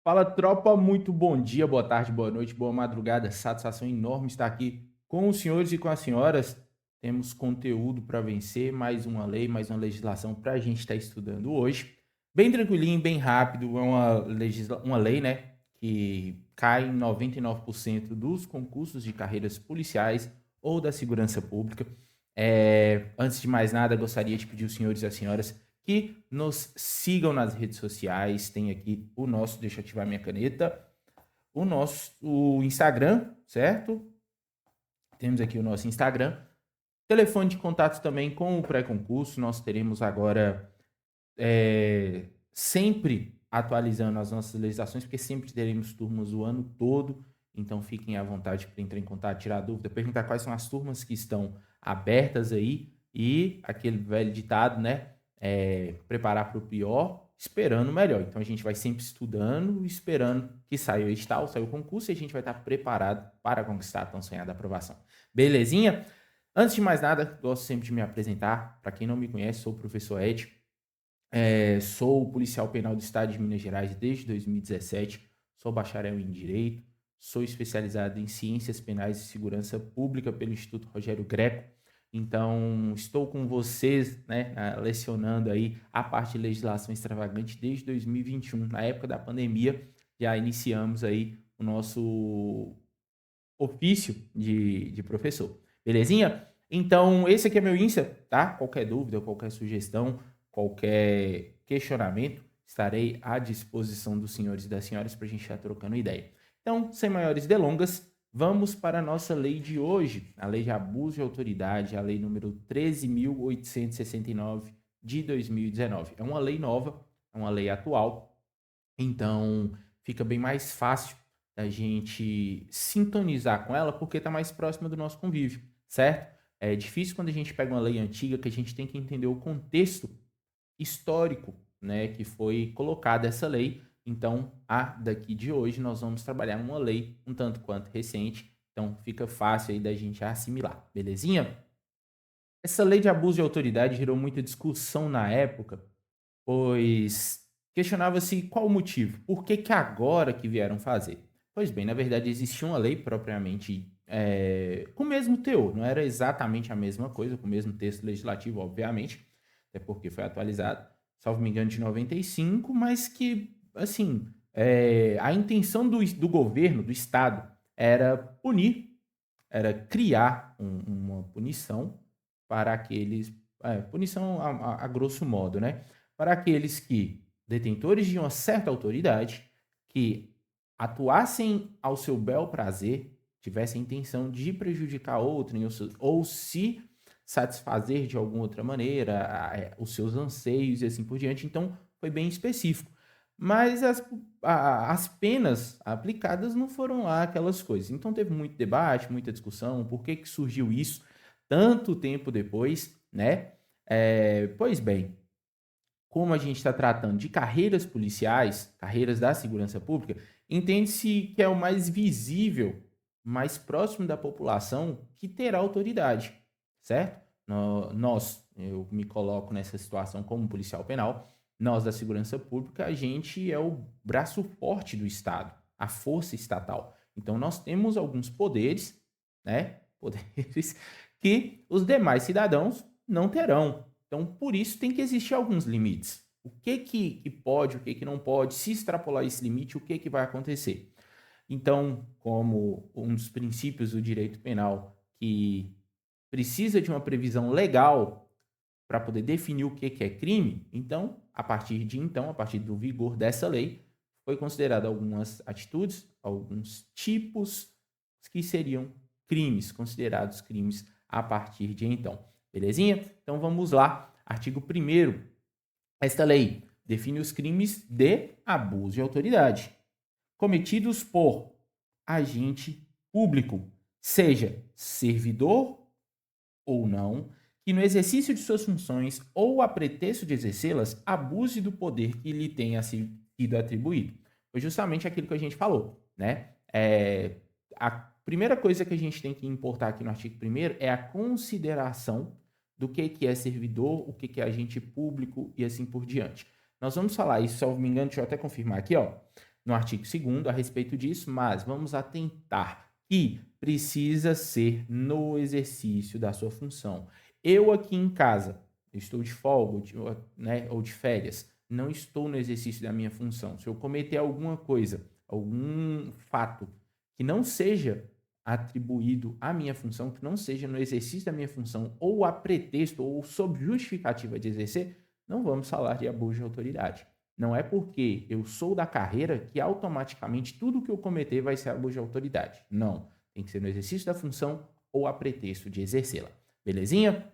Fala, tropa, muito bom dia, boa tarde, boa noite, boa madrugada. Satisfação enorme estar aqui com os senhores e com as senhoras. Temos conteúdo para vencer, mais uma lei, mais uma legislação para a gente estar estudando hoje. Bem tranquilinho, bem rápido, é uma lei, né, que cai em 99% dos concursos de carreiras policiais ou da segurança pública. Antes de mais nada, gostaria de pedir aos senhores e às senhoras que nos sigam nas redes sociais. Tem aqui o nosso, deixa eu ativar minha caneta, o Instagram, certo? Temos aqui o nosso Instagram. Telefone de contato também com o pré-concurso. Nós teremos agora sempre atualizando as nossas legislações, porque sempre teremos turmas o ano todo. Então fiquem à vontade para entrar em contato, tirar dúvida, perguntar quais são as turmas que estão abertas aí. E aquele velho ditado, né? Preparar para o pior, esperando o melhor. Então a gente vai sempre estudando, esperando que saia o edital, saia o concurso e a gente vai estar preparado para conquistar a tão sonhada aprovação. Belezinha? Antes de mais nada, gosto sempre de me apresentar. Para quem não me conhece, sou o professor Ed. Sou policial penal do estado de Minas Gerais desde 2017. Sou bacharel em Direito. Sou especializado em Ciências Penais e Segurança Pública pelo Instituto Rogério Greco. Então, estou com vocês, né, lecionando aí a parte de legislação extravagante desde 2021. Na época da pandemia, já iniciamos aí o nosso ofício de professor. Belezinha? Então, esse aqui é meu Insta, tá? Qualquer dúvida, qualquer sugestão, qualquer questionamento, estarei à disposição dos senhores e das senhoras para a gente estar trocando ideia. Então, sem maiores delongas, vamos para a nossa lei de hoje, a lei de abuso de autoridade, a lei número 13.869 de 2019. É uma lei nova, é uma lei atual, então fica bem mais fácil da gente sintonizar com ela porque está mais próxima do nosso convívio, certo? É difícil quando a gente pega uma lei antiga que a gente tem que entender o contexto histórico, né, que foi colocada essa lei. Então, a daqui de hoje nós vamos trabalhar uma lei um tanto quanto recente, então fica fácil aí da gente assimilar, belezinha? Essa lei de abuso de autoridade gerou muita discussão na época, pois questionava-se qual o motivo, por que que agora que vieram fazer? Pois bem, na verdade existia uma lei propriamente com o mesmo teor, não era exatamente a mesma coisa, com o mesmo texto legislativo, obviamente, até porque foi atualizado, salvo me engano, de 95, mas que, assim, a intenção do governo, do Estado, era punir, era criar uma punição para aqueles, punição a grosso modo, né? Para aqueles que, detentores de uma certa autoridade, que atuassem ao seu bel prazer, tivessem intenção de prejudicar outrem, ou se satisfazer de alguma outra maneira os seus anseios e assim por diante. Então, foi bem específico. Mas as penas aplicadas não foram lá aquelas coisas. Então, teve muito debate, muita discussão, por que que surgiu isso tanto tempo depois, né? Pois bem, como a gente está tratando de carreiras policiais, carreiras da segurança pública, entende-se que é o mais visível, mais próximo da população que terá autoridade, certo? Eu me coloco nessa situação como policial penal, nós da segurança pública, a gente é o braço forte do Estado, a força estatal. Então, nós temos alguns poderes, né? Poderes que os demais cidadãos não terão. Então, por isso, tem que existir alguns limites. O que pode, o que não pode, se extrapolar esse limite, o que vai acontecer? Então, como um dos princípios do direito penal que precisa de uma previsão legal para poder definir o que é crime, então, a partir do vigor dessa lei, foi considerado algumas atitudes, alguns tipos que seriam crimes, considerados crimes a partir de então. Belezinha? Então vamos lá. Artigo 1º. Esta lei define os crimes de abuso de autoridade cometidos por agente público, seja servidor ou não, que no exercício de suas funções ou a pretexto de exercê-las, abuse do poder que lhe tenha sido atribuído. Foi justamente aquilo que a gente falou, né? A primeira coisa que a gente tem que importar aqui no artigo 1º é a consideração do que é servidor, o que é agente público e assim por diante. Nós vamos falar isso, se eu não me engano, deixa eu até confirmar aqui, ó. no artigo 2º a respeito disso, mas vamos atentar que precisa ser no exercício da sua função. Eu aqui em casa, eu estou de folga, né, ou de férias, não estou no exercício da minha função. Se eu cometer alguma coisa, algum fato que não seja atribuído à minha função, que não seja no exercício da minha função, ou a pretexto, ou sob justificativa de exercer, não vamos falar de abuso de autoridade. Não é porque eu sou da carreira que automaticamente tudo que eu cometer vai ser abuso de autoridade. Não. Tem que ser no exercício da função ou a pretexto de exercê-la. Belezinha?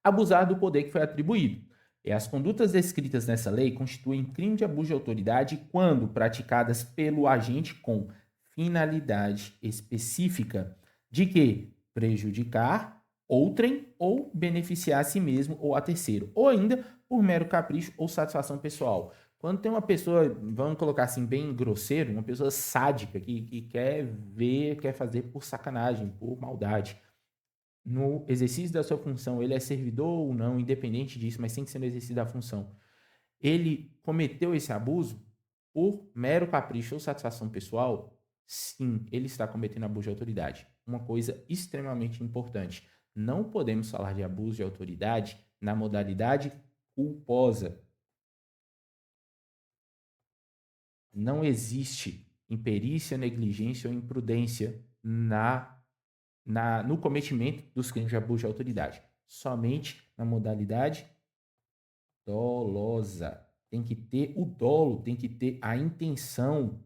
Abusar do poder que foi atribuído. E as condutas descritas nessa lei constituem crime de abuso de autoridade quando praticadas pelo agente com finalidade específica de que prejudicar outrem ou beneficiar a si mesmo ou a terceiro, ou ainda por mero capricho ou satisfação pessoal. Quando tem uma pessoa, vamos colocar assim bem grosseiro, uma pessoa sádica que quer fazer por sacanagem, por maldade, no exercício da sua função, ele é servidor ou não, independente disso, mas tem que ser no exercício da função. Ele cometeu esse abuso por mero capricho ou satisfação pessoal? Sim, ele está cometendo abuso de autoridade. Uma coisa extremamente importante. Não podemos falar de abuso de autoridade na modalidade culposa. Não existe imperícia, negligência ou imprudência no cometimento dos crimes de abuso de autoridade. Somente na modalidade dolosa. Tem que ter o dolo, tem que ter a intenção,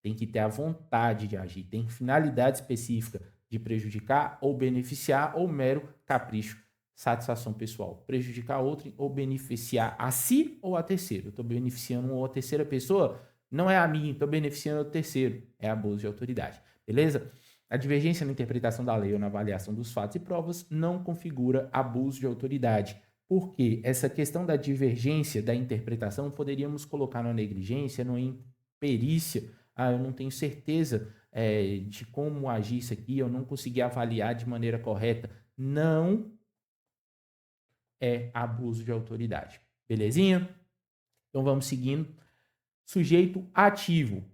tem que ter a vontade de agir, tem finalidade específica de prejudicar ou beneficiar ou mero capricho, satisfação pessoal. Prejudicar outro ou beneficiar a si ou a terceiro. Eu estou beneficiando uma ou terceira pessoa, não é a mim, estou beneficiando o terceiro. É abuso de autoridade. Beleza? A divergência na interpretação da lei ou na avaliação dos fatos e provas não configura abuso de autoridade. Porque essa questão da divergência da interpretação poderíamos colocar na negligência, na imperícia. Eu não tenho certeza de como agir isso aqui, eu não consegui avaliar de maneira correta. Não é abuso de autoridade. Belezinha? Então vamos seguindo. Sujeito ativo.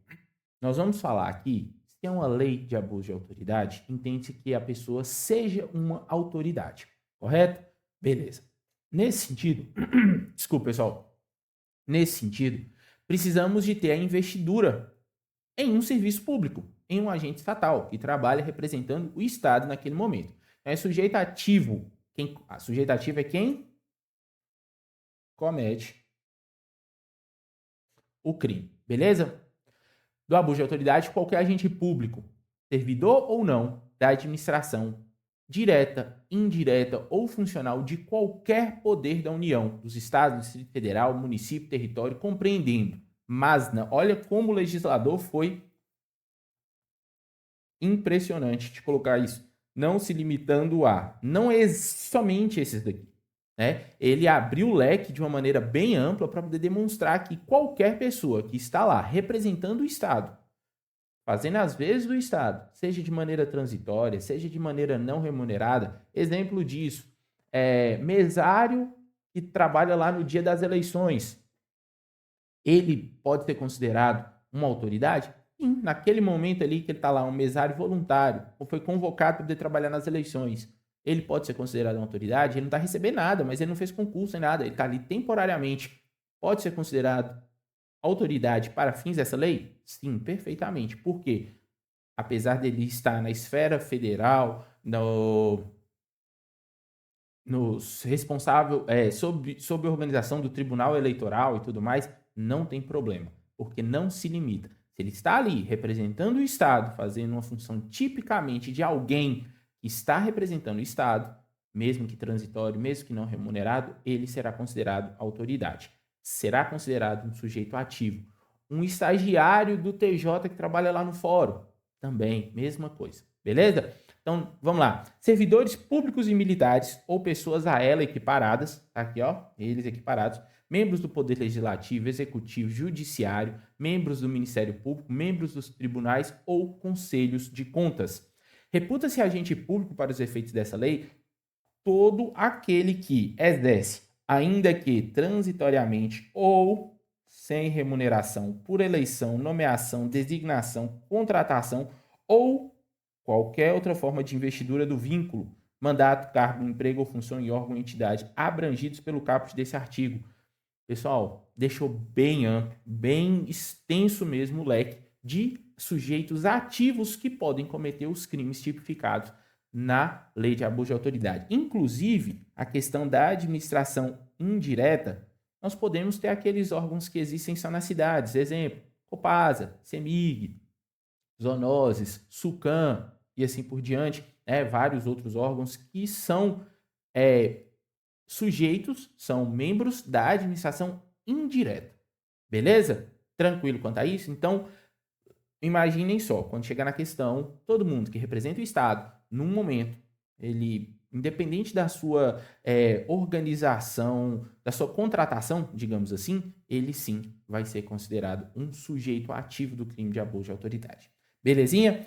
Nós vamos falar aqui, se é uma lei de abuso de autoridade, entende-se que a pessoa seja uma autoridade, correto? Beleza. Nesse sentido, desculpa pessoal, nesse sentido, precisamos de ter a investidura em um serviço público, em um agente estatal que trabalha representando o Estado naquele momento. É sujeito ativo. Sujeito ativo é quem comete o crime, beleza? Do abuso de autoridade, qualquer agente público, servidor ou não, da administração, direta, indireta ou funcional de qualquer poder da União, dos Estados, do Distrito Federal, município, território, compreendendo. Mas, olha como o legislador foi impressionante de colocar isso, não se limitando a, não é somente esses daqui, né? Ele abriu o leque de uma maneira bem ampla para poder demonstrar que qualquer pessoa que está lá representando o Estado, fazendo as vezes do Estado, seja de maneira transitória, seja de maneira não remunerada, exemplo disso, mesário que trabalha lá no dia das eleições, ele pode ser considerado uma autoridade? Sim, naquele momento ali que ele está lá, um mesário voluntário, ou foi convocado para poder trabalhar nas eleições, ele pode ser considerado uma autoridade? Ele não está recebendo nada, mas ele não fez concurso nem nada, ele está ali temporariamente. Pode ser considerado autoridade para fins dessa lei? Sim, perfeitamente. Por quê? Apesar dele estar na esfera federal, nos responsável sob a organização do Tribunal Eleitoral e tudo mais, não tem problema, porque não se limita. Se ele está ali representando o Estado, fazendo uma função tipicamente de alguém que está representando o Estado, mesmo que transitório, mesmo que não remunerado, ele será considerado autoridade. Será considerado um sujeito ativo. Um estagiário do TJ que trabalha lá no fórum, também, mesma coisa. Beleza? Então, vamos lá. Servidores públicos e militares ou pessoas a ela equiparadas, tá aqui, ó, eles equiparados, membros do Poder Legislativo, Executivo, Judiciário, membros do Ministério Público, membros dos tribunais ou conselhos de contas. Reputa-se agente público para os efeitos dessa lei todo aquele que exerce, ainda que transitoriamente ou sem remuneração, por eleição, nomeação, designação, contratação ou qualquer outra forma de investidura do vínculo, mandato, cargo, emprego ou função em órgão ou entidade abrangidos pelo caput desse artigo. Pessoal, deixou bem amplo, bem extenso mesmo o leque de sujeitos ativos que podem cometer os crimes tipificados na lei de abuso de autoridade. Inclusive, a questão da administração indireta, nós podemos ter aqueles órgãos que existem só nas cidades. Exemplo, Copasa, CEMIG, Zoonoses, SUCAM e assim por diante. Vários outros órgãos que são sujeitos, são membros da administração indireta. Beleza? Tranquilo quanto a isso? Então, imaginem só, quando chegar na questão, todo mundo que representa o Estado, num momento, ele, independente da sua organização, da sua contratação, digamos assim, ele sim vai ser considerado um sujeito ativo do crime de abuso de autoridade. Belezinha?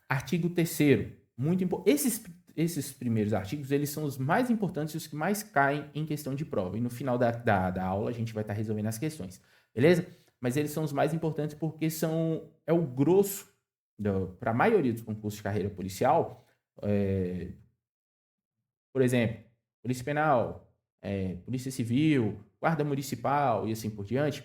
Artigo 3º, muito importante. Esses primeiros artigos, eles são os mais importantes e os que mais caem em questão de prova. E no final da aula, a gente vai estar resolvendo as questões. Beleza? Mas eles são os mais importantes porque é o grosso, para a maioria dos concursos de carreira policial. Por exemplo, Polícia Penal, Polícia Civil, Guarda Municipal e assim por diante.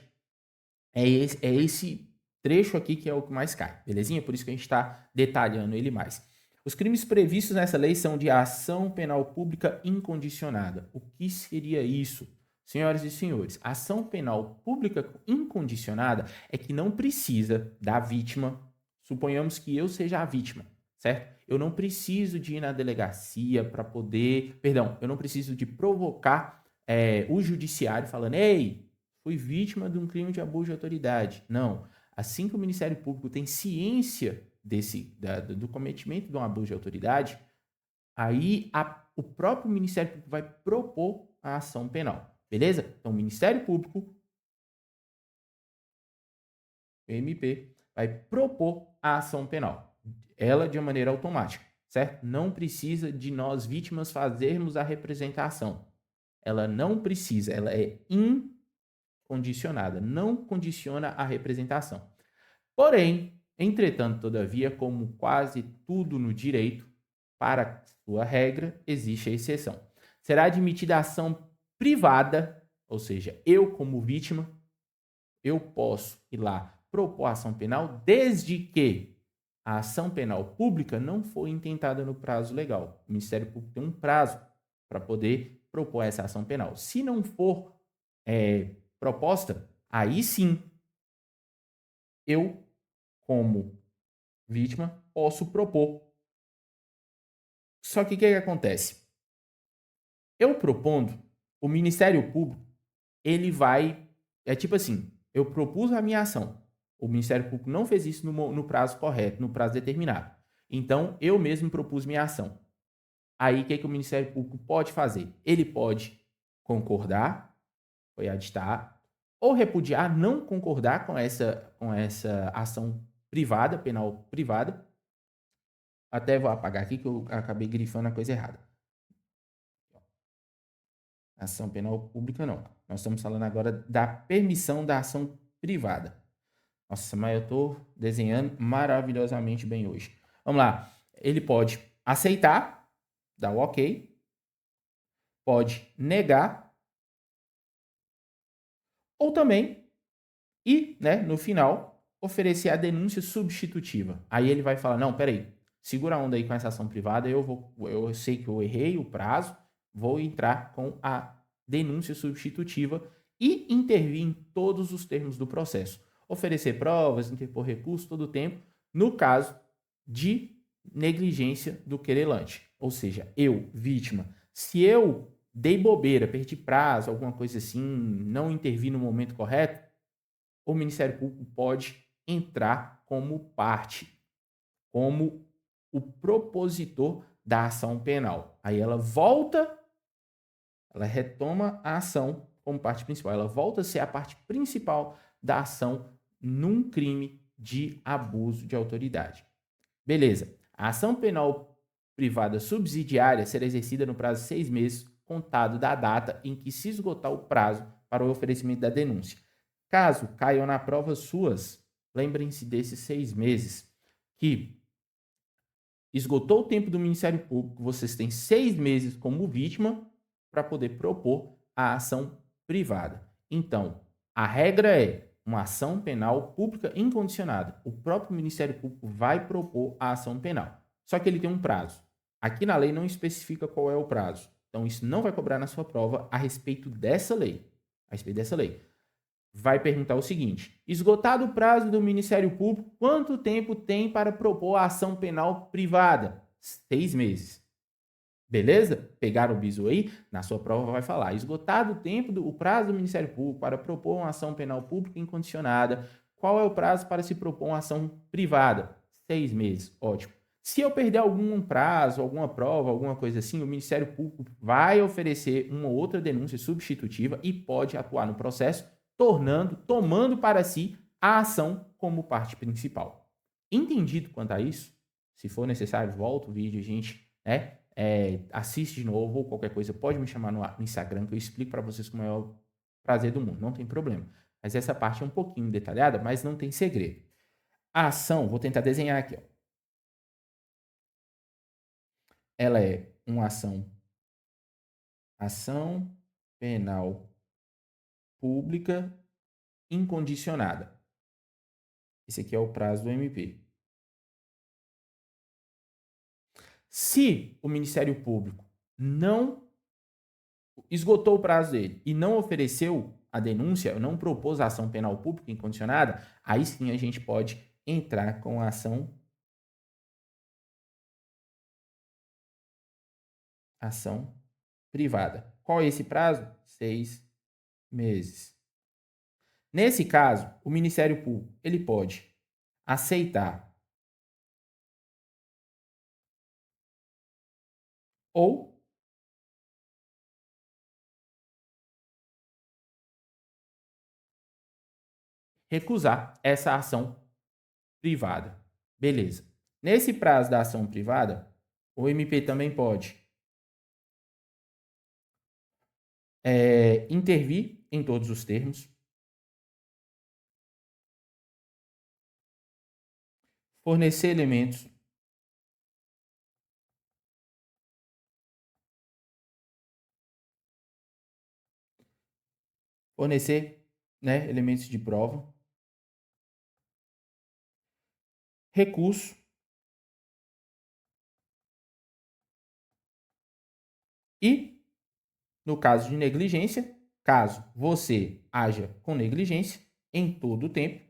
É esse trecho aqui que é o que mais cai, belezinha? Por isso que a gente está detalhando ele mais. Os crimes previstos nessa lei são de ação penal pública incondicionada. O que seria isso? Senhoras e senhores, ação penal pública incondicionada é que não precisa da vítima, suponhamos que eu seja a vítima, certo? Eu não preciso de ir na delegacia para poder, eu não preciso de provocar o judiciário falando, ei, fui vítima de um crime de abuso de autoridade. Não, assim que o Ministério Público tem ciência do cometimento de um abuso de autoridade, aí o próprio Ministério Público vai propor a ação penal. Beleza? Então, o Ministério Público, o MP, vai propor a ação penal. Ela de maneira automática, certo? Não precisa de nós, vítimas, fazermos a representação. Ela não precisa, ela é incondicionada, não condiciona a representação. Porém, entretanto, todavia, como quase tudo no direito, para sua regra, existe a exceção. Será admitida a ação privada, ou seja, eu como vítima, eu posso ir lá propor a ação penal desde que a ação penal pública não for intentada no prazo legal. O Ministério Público tem um prazo para poder propor essa ação penal. Se não for proposta, aí sim, eu, como vítima, posso propor. Só que o que acontece? Eu propondo, o Ministério Público, ele vai... É tipo assim, eu propus a minha ação. O Ministério Público não fez isso no prazo correto, no prazo determinado. Então, eu mesmo propus minha ação. Aí, o que o Ministério Público pode fazer? Ele pode concordar, foi aditar, ou repudiar, não concordar com essa ação privada, penal privada. Até vou apagar aqui que eu acabei grifando a coisa errada. Ação penal pública não. Nós estamos falando agora da permissão da ação privada. Nossa, mas eu estou desenhando maravilhosamente bem hoje. Vamos lá. Ele pode aceitar, dar o ok, pode negar, ou também, no final, oferecer a denúncia substitutiva. Aí ele vai falar, não, peraí, segura a onda aí com essa ação privada, eu sei que eu errei o prazo, vou entrar com a denúncia substitutiva e intervir em todos os termos do processo. Oferecer provas, interpor recurso todo o tempo, no caso de negligência do querelante. Ou seja, eu, vítima, se eu dei bobeira, perdi prazo, alguma coisa assim, não intervi no momento correto, o Ministério Público pode entrar como parte, como o propositor da ação penal. Aí ela retoma a ação como parte principal. Ela volta a ser a parte principal da ação num crime de abuso de autoridade. Beleza. A ação penal privada subsidiária será exercida no prazo de 6 meses, contado da data em que se esgotar o prazo para o oferecimento da denúncia. Caso caiam na prova suas, lembrem-se desses 6 meses, que esgotou o tempo do Ministério Público, vocês têm 6 meses como vítima para poder propor a ação privada. Então, a regra é uma ação penal pública incondicionada. O próprio Ministério Público vai propor a ação penal. Só que ele tem um prazo. Aqui na lei não especifica qual é o prazo. Então, isso não vai cobrar na sua prova a respeito dessa lei. A respeito dessa lei. Vai perguntar o seguinte: esgotado o prazo do Ministério Público, quanto tempo tem para propor a ação penal privada? 6 meses. Beleza? Pegaram o bizu aí? Na sua prova vai falar: esgotado o prazo do Ministério Público para propor uma ação penal pública incondicionada, qual é o prazo para se propor uma ação privada? 6 meses. Ótimo. Se eu perder algum prazo, alguma prova, alguma coisa assim, o Ministério Público vai oferecer uma outra denúncia substitutiva e pode atuar no processo, tomando para si a ação como parte principal. Entendido quanto a isso? Se for necessário, volta o vídeo, a gente, né, assiste de novo ou qualquer coisa, pode me chamar no Instagram que eu explico para vocês com o maior prazer do mundo, não tem problema. Mas essa parte é um pouquinho detalhada, mas não tem segredo. A ação, vou tentar desenhar aqui, ó. Ela é uma ação penal pública incondicionada. Esse aqui é o prazo do MP. Se o Ministério Público não esgotou o prazo dele e não ofereceu a denúncia, não propôs a ação penal pública incondicionada, aí sim a gente pode entrar com a ação privada. Qual é esse prazo? 6 meses. Nesse caso, o Ministério Público ele pode aceitar ou recusar essa ação privada. Beleza. Nesse prazo da ação privada, o MP também pode intervir em todos os termos, fornecer elementos, né, elementos de prova, recurso e, no caso de negligência, caso você haja com negligência em todo o tempo,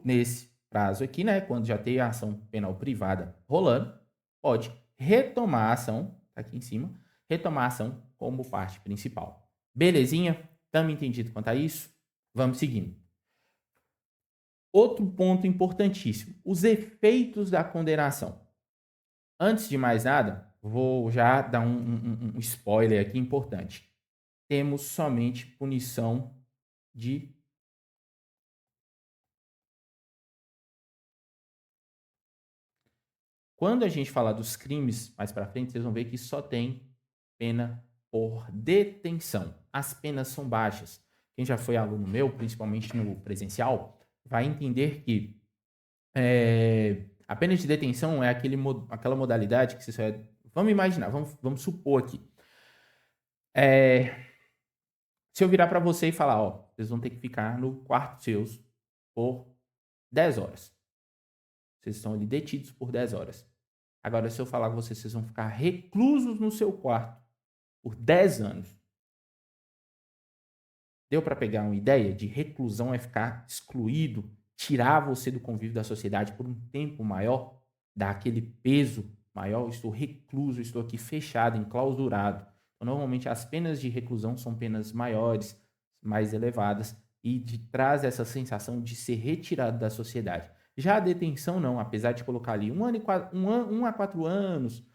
nesse prazo aqui, né, quando já tem a ação penal privada rolando, pode retomar a ação, tá aqui em cima, retomar a ação como parte principal. Belezinha? Estamos entendido quanto a isso? Vamos seguindo. Outro ponto importantíssimo, os efeitos da condenação. Antes de mais nada, vou já dar um spoiler aqui importante. Temos somente punição de quando a gente falar dos crimes mais para frente, vocês vão ver que só tem pena por detenção. As penas são baixas. Quem já foi aluno meu, principalmente no presencial, vai entender que a pena de detenção é aquela modalidade que você vamos imaginar, vamos supor aqui. Se eu virar para você e falar, ó, vocês vão ter que ficar no quarto seus por 10 horas. Vocês estão ali detidos por 10 horas. Agora, se eu falar com vocês vão ficar reclusos no seu quarto por 10 anos. Deu para pegar uma ideia de reclusão é ficar excluído, tirar você do convívio da sociedade por um tempo maior, dar aquele peso maior, estou recluso, estou aqui fechado, enclausurado. Então, normalmente as penas de reclusão são penas maiores, mais elevadas e traz essa sensação de ser retirado da sociedade. Já a detenção não, apesar de colocar ali 1 a 4 anos,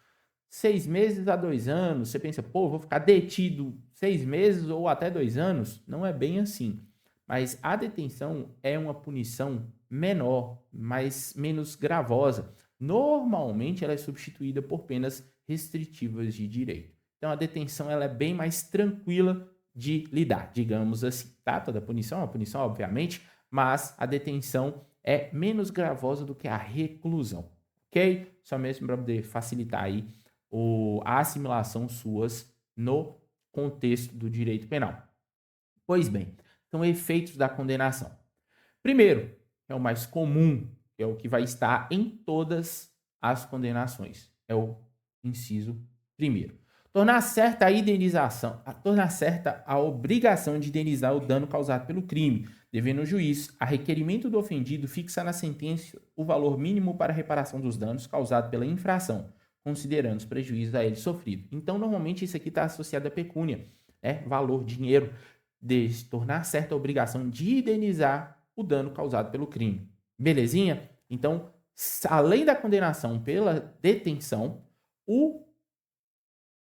6 meses a 2 anos, você pensa, pô, vou ficar detido 6 meses ou até 2 anos? Não é bem assim. Mas a detenção é uma punição menor, menos gravosa. Normalmente ela é substituída por penas restritivas de direito. Então a detenção ela é bem mais tranquila de lidar, digamos assim, tá? Toda punição é uma punição, obviamente, mas a detenção é menos gravosa do que a reclusão, ok? Só mesmo para poder facilitar aí a assimilação suas no contexto do direito penal. Pois bem, então efeitos da condenação. Primeiro, é o mais comum, é o que vai estar em todas as condenações, é o inciso primeiro. Tornar certa a obrigação de indenizar o dano causado pelo crime, devendo o juiz, a requerimento do ofendido, fixar na sentença o valor mínimo para a reparação dos danos causados pela infração, considerando os prejuízos a ele sofrido. Então, normalmente, isso aqui está associado à pecúnia, valor, dinheiro, de tornar certa a obrigação de indenizar o dano causado pelo crime. Belezinha? Então, além da condenação pela detenção, o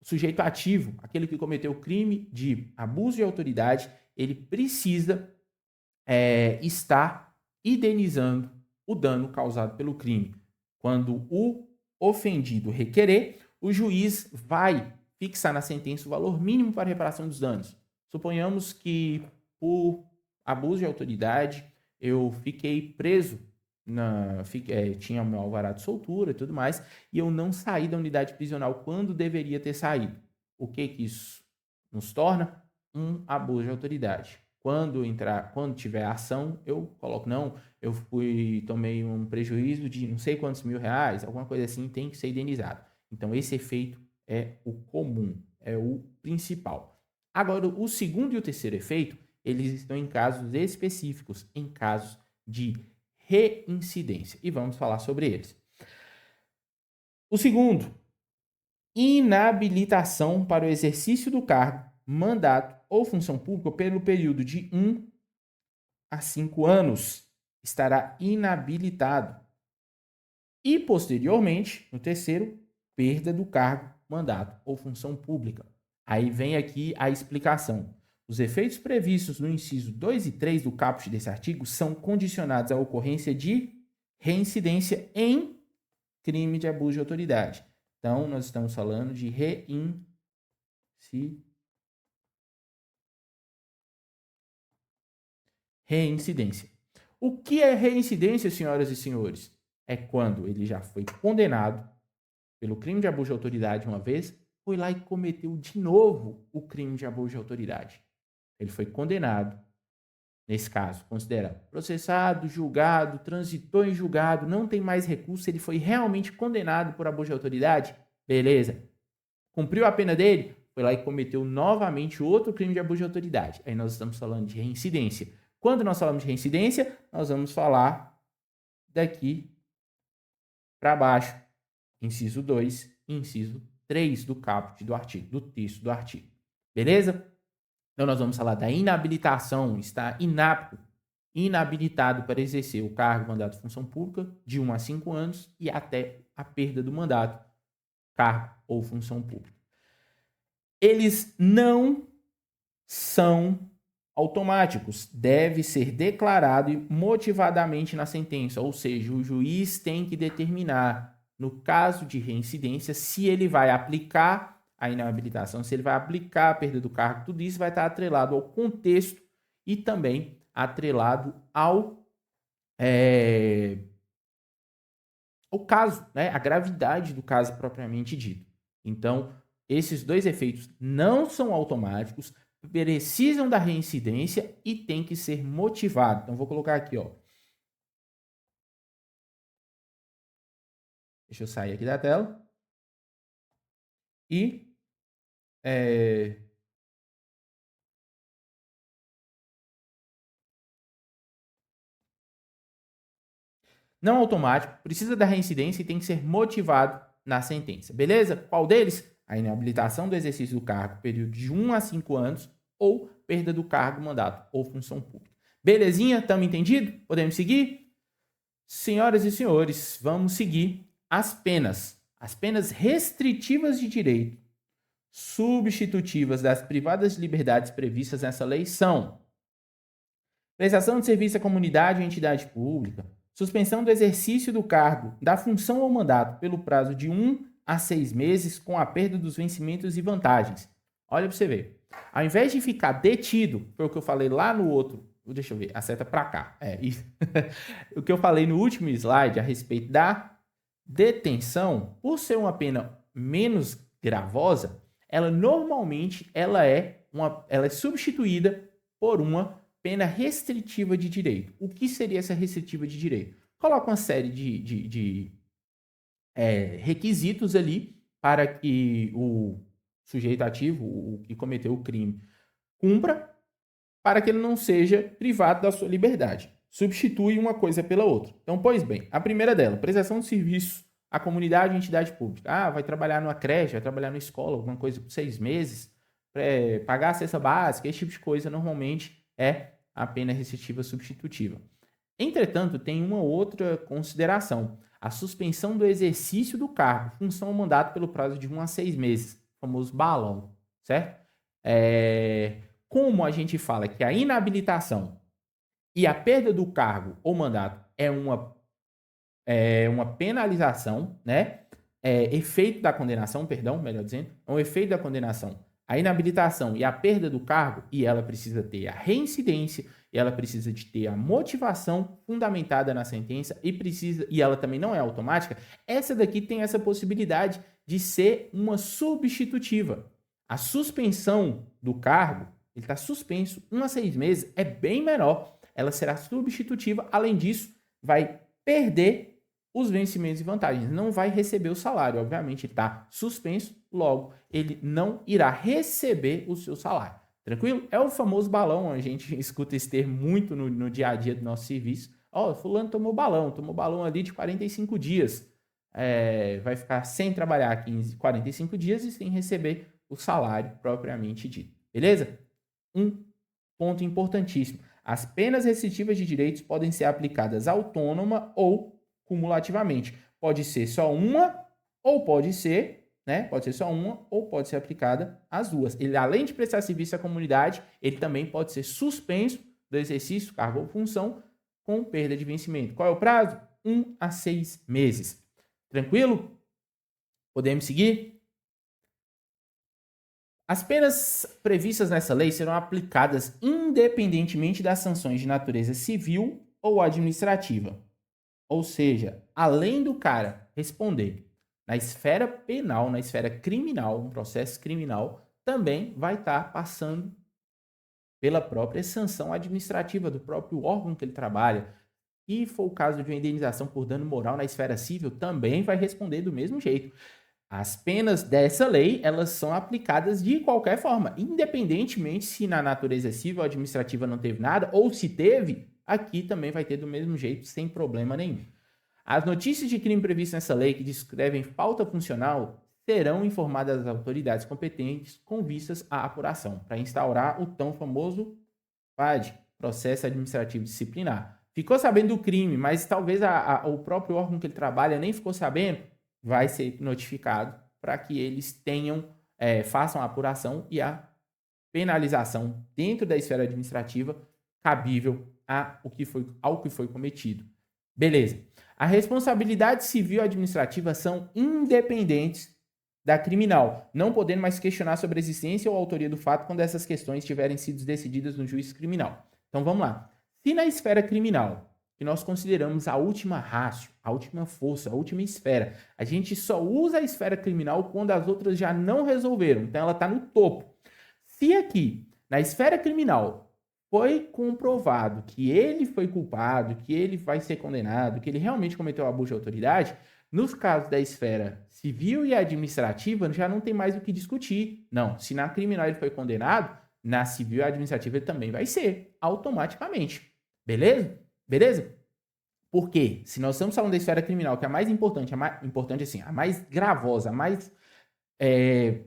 sujeito ativo, aquele que cometeu o crime de abuso de autoridade, ele precisa estar indenizando o dano causado pelo crime. Quando o ofendido requerer, o juiz vai fixar na sentença o valor mínimo para a reparação dos danos. Suponhamos que, por abuso de autoridade, eu fiquei preso, tinha meu alvará de soltura e tudo mais, e eu não saí da unidade prisional quando deveria ter saído. O que isso nos torna? Um abuso de autoridade. Quando tiver ação, eu coloco, não, eu tomei um prejuízo de não sei quantos R$1.000, alguma coisa assim, tem que ser indenizado. Então, esse efeito é o comum, é o principal. Agora, o segundo e o terceiro efeito, eles estão em casos específicos, em casos de reincidência. E vamos falar sobre eles. O segundo, inabilitação para o exercício do cargo, mandato ou função pública pelo período de 1 a 5 anos. Estará inabilitado. E, posteriormente, no terceiro, perda do cargo, mandato ou função pública. Aí vem aqui a explicação. Os efeitos previstos no inciso 2 e 3 do caput desse artigo são condicionados à ocorrência de reincidência em crime de abuso de autoridade. Então, nós estamos falando de reincidência. O que é reincidência, senhoras e senhores? É quando ele já foi condenado pelo crime de abuso de autoridade uma vez, foi lá e cometeu de novo o crime de abuso de autoridade. Ele foi condenado, nesse caso, considera processado, julgado, transitou em julgado, não tem mais recurso, ele foi realmente condenado por abuso de autoridade, beleza. Cumpriu a pena dele, foi lá e cometeu novamente outro crime de abuso de autoridade. Aí nós estamos falando de reincidência. Quando nós falamos de reincidência, nós vamos falar daqui para baixo, inciso 2 e inciso 3 do caput do artigo, do texto do artigo. Beleza? Então, nós vamos falar da inabilitação, está inapto, inabilitado para exercer o cargo, mandato, função pública de 1 a 5 anos e até a perda do mandato, cargo ou função pública. Eles não são automáticos, deve ser declarado motivadamente na sentença, ou seja, o juiz tem que determinar, no caso de reincidência, se ele vai aplicar a inabilitação, se ele vai aplicar a perda do cargo, tudo isso vai estar atrelado ao contexto e também atrelado ao caso, né? A gravidade do caso propriamente dito. Então, esses dois efeitos não são automáticos, precisam da reincidência e tem que ser motivado. Então, vou colocar aqui, ó. Deixa eu sair aqui da tela. E não automático, precisa da reincidência e tem que ser motivado na sentença. Beleza? Qual deles? A inabilitação do exercício do cargo, período de 1 a 5 anos, ou perda do cargo, mandato ou função pública. Belezinha? Estamos entendido? Podemos seguir? Senhoras e senhores, vamos seguir as penas. As penas restritivas de direito substitutivas das privadas de liberdades previstas nessa lei são prestação de serviço à comunidade ou entidade pública, suspensão do exercício do cargo, da função ou mandato pelo prazo de 1 a 6 meses com a perda dos vencimentos e vantagens. Olha para você ver. Ao invés de ficar detido, foi o que eu falei lá no outro. Deixa eu ver, a seta para cá. Isso. O que eu falei no último slide a respeito da detenção, por ser uma pena menos gravosa, ela normalmente ela é substituída por uma pena restritiva de direito. O que seria essa restritiva de direito? Coloca uma série de requisitos ali para que o sujeito ativo, o que cometeu o crime, cumpra, para que ele não seja privado da sua liberdade. Substitui uma coisa pela outra. Então, pois bem, a primeira dela, prestação de serviço à comunidade e entidade pública. Vai trabalhar numa creche, vai trabalhar na escola, alguma coisa por 6 meses, pagar a cesta básica, esse tipo de coisa, normalmente é a pena restritiva substitutiva. Entretanto, tem uma outra consideração. A suspensão do exercício do cargo, função ou mandato pelo prazo de 1 a 6 meses, o famoso balão, certo? Como a gente fala que a inabilitação e a perda do cargo ou mandato é uma penalização, né? Efeito da condenação, perdão, melhor dizendo, é um efeito da condenação. A inabilitação e a perda do cargo, e ela precisa ter a reincidência, e ela precisa de ter a motivação fundamentada na sentença, e ela também não é automática, essa daqui tem essa possibilidade de ser uma substitutiva. A suspensão do cargo, ele está suspenso 1 a 6 meses, é bem menor. Ela será substitutiva, além disso, vai perder os vencimentos e vantagens. Não vai receber o salário, obviamente, ele está suspenso, logo, ele não irá receber o seu salário. Tranquilo? É o famoso balão, a gente escuta esse termo muito no dia a dia do nosso serviço. Fulano tomou balão ali de 45 dias. Vai ficar sem trabalhar 45 dias e sem receber o salário propriamente dito. Beleza? Um ponto importantíssimo. As penas restritivas de direitos podem ser aplicadas autônoma ou cumulativamente. Pode ser só uma ou pode ser, né? Pode ser só uma ou pode ser aplicada as duas. Ele, além de prestar serviço à comunidade, ele também pode ser suspenso do exercício, cargo ou função com perda de vencimento. Qual é o prazo? 1 a 6 meses. Tranquilo? Podemos seguir? As penas previstas nessa lei serão aplicadas independentemente das sanções de natureza civil ou administrativa. Ou seja, além do cara responder na esfera penal, na esfera criminal, um processo criminal, também vai estar passando pela própria sanção administrativa do próprio órgão que ele trabalha. E for o caso de uma indenização por dano moral na esfera civil, também vai responder do mesmo jeito. As penas dessa lei, elas são aplicadas de qualquer forma, independentemente se na natureza civil ou administrativa não teve nada, ou se teve, aqui também vai ter do mesmo jeito, sem problema nenhum. As notícias de crime previstas nessa lei que descrevem falta funcional serão informadas às autoridades competentes com vistas à apuração, para instaurar o tão famoso PAD, Processo Administrativo Disciplinar. Ficou sabendo do crime, mas talvez o próprio órgão que ele trabalha nem ficou sabendo, vai ser notificado para que eles façam a apuração e a penalização dentro da esfera administrativa cabível ao que foi cometido. Beleza. A responsabilidade civil e administrativa são independentes da criminal, não podendo mais questionar sobre a existência ou a autoria do fato quando essas questões tiverem sido decididas no juízo criminal. Então vamos lá. Se na esfera criminal, que nós consideramos a última ratio, a última força, a última esfera, a gente só usa a esfera criminal quando as outras já não resolveram, então ela está no topo. Se aqui, na esfera criminal, foi comprovado que ele foi culpado, que ele vai ser condenado, que ele realmente cometeu abuso de autoridade, nos casos da esfera civil e administrativa, já não tem mais o que discutir. Não, se na criminal ele foi condenado, na civil e administrativa ele também vai ser, automaticamente. Beleza? Beleza? Porque, se nós estamos falando da esfera criminal, que é a mais importante, a mais gravosa, a mais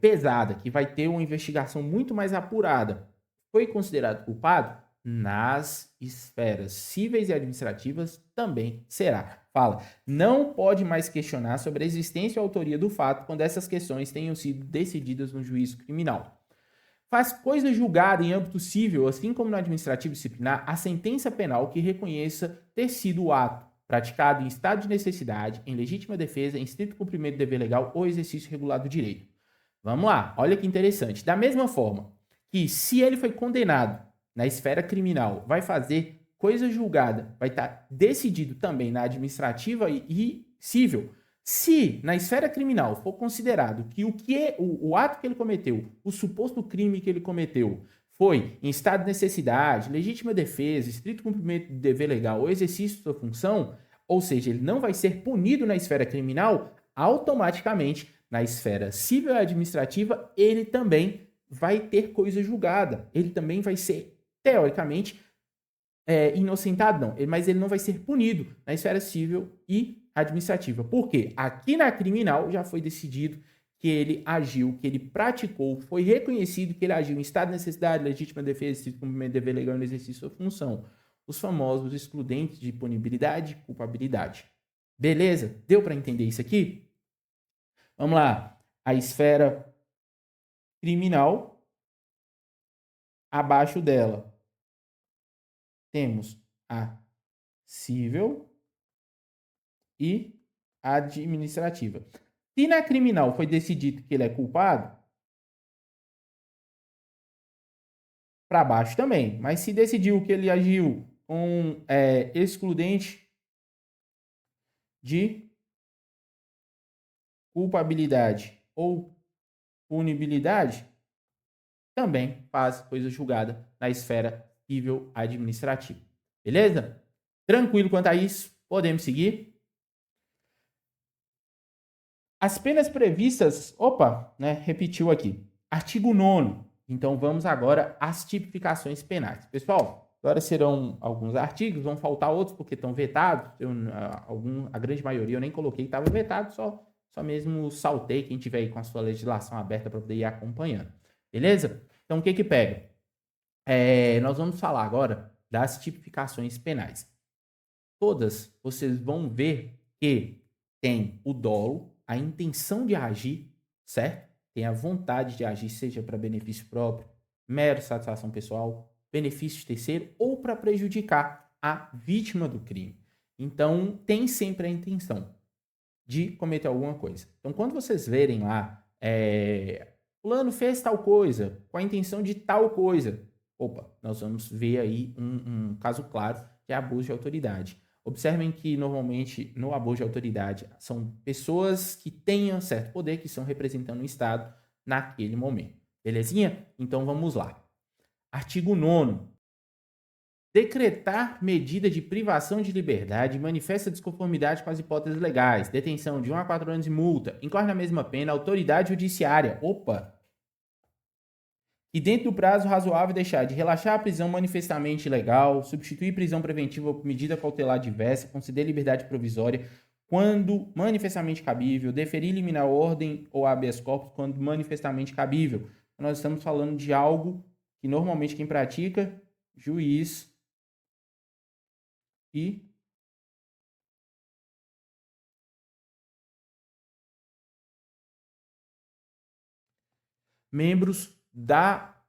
pesada, que vai ter uma investigação muito mais apurada, foi considerado culpado, nas esferas cíveis e administrativas também será. Fala, não pode mais questionar sobre a existência ou autoria do fato quando essas questões tenham sido decididas no juízo criminal. Faz coisa julgada em âmbito civil, assim como no administrativo disciplinar, a sentença penal que reconheça ter sido o ato praticado em estado de necessidade, em legítima defesa, em estrito cumprimento do dever legal ou exercício regular do direito. Vamos lá, olha que interessante. Da mesma forma que se ele foi condenado na esfera criminal, vai fazer coisa julgada, vai estar decidido também na administrativa e civil. Se na esfera criminal for considerado que o ato que ele cometeu, o suposto crime que ele cometeu, foi em estado de necessidade, legítima defesa, estrito cumprimento do dever legal ou exercício de sua função, ou seja, ele não vai ser punido na esfera criminal, automaticamente na esfera civil e administrativa, ele também vai ter coisa julgada. Ele também vai ser, teoricamente, inocentado, não. Mas ele não vai ser punido na esfera civil e administrativa. Por quê? Aqui na criminal já foi decidido que ele agiu, que ele praticou, foi reconhecido que ele agiu em estado de necessidade, legítima defesa, estrito cumprimento do dever legal no exercício de sua função. Os famosos excludentes de punibilidade e culpabilidade. Beleza? Deu para entender isso aqui? Vamos lá. A esfera criminal, abaixo dela, temos a civil e administrativa. Se na criminal foi decidido que ele é culpado, para baixo também. Mas se decidiu que ele agiu com excludente de culpabilidade ou punibilidade, também faz coisa julgada na esfera civil administrativa. Beleza? Tranquilo quanto a isso? Podemos seguir? As penas previstas... Opa, né? Repetiu aqui. Artigo 9º. Então, vamos agora às tipificações penais. Pessoal, agora serão alguns artigos, vão faltar outros porque estão vetados. A grande maioria eu nem coloquei que estava vetado, só mesmo saltei quem tiver aí com a sua legislação aberta para poder ir acompanhando. Beleza? Então, o que pega? Nós vamos falar agora das tipificações penais. Todas vocês vão ver que tem o dolo, a intenção de agir, certo? Tem a vontade de agir, seja para benefício próprio, mera satisfação pessoal, benefício de terceiro ou para prejudicar a vítima do crime. Então, tem sempre a intenção de cometer alguma coisa. Então, quando vocês verem lá, fulano fez tal coisa, com a intenção de tal coisa, opa, nós vamos ver aí um caso claro de abuso de autoridade. Observem que, normalmente, no abuso de autoridade, são pessoas que tenham certo poder, que estão representando o Estado naquele momento. Belezinha? Então, vamos lá. Artigo 9º. Decretar medida de privação de liberdade manifesta desconformidade com as hipóteses legais. Detenção de 1 a 4 anos e multa. Incorre na mesma pena a autoridade judiciária. Opa! E dentro do prazo razoável deixar de relaxar a prisão manifestamente ilegal, substituir prisão preventiva por medida cautelar diversa, conceder liberdade provisória quando manifestamente cabível, deferir liminar ordem ou habeas corpus quando manifestamente cabível. Nós estamos falando de algo que normalmente quem pratica, juiz e membros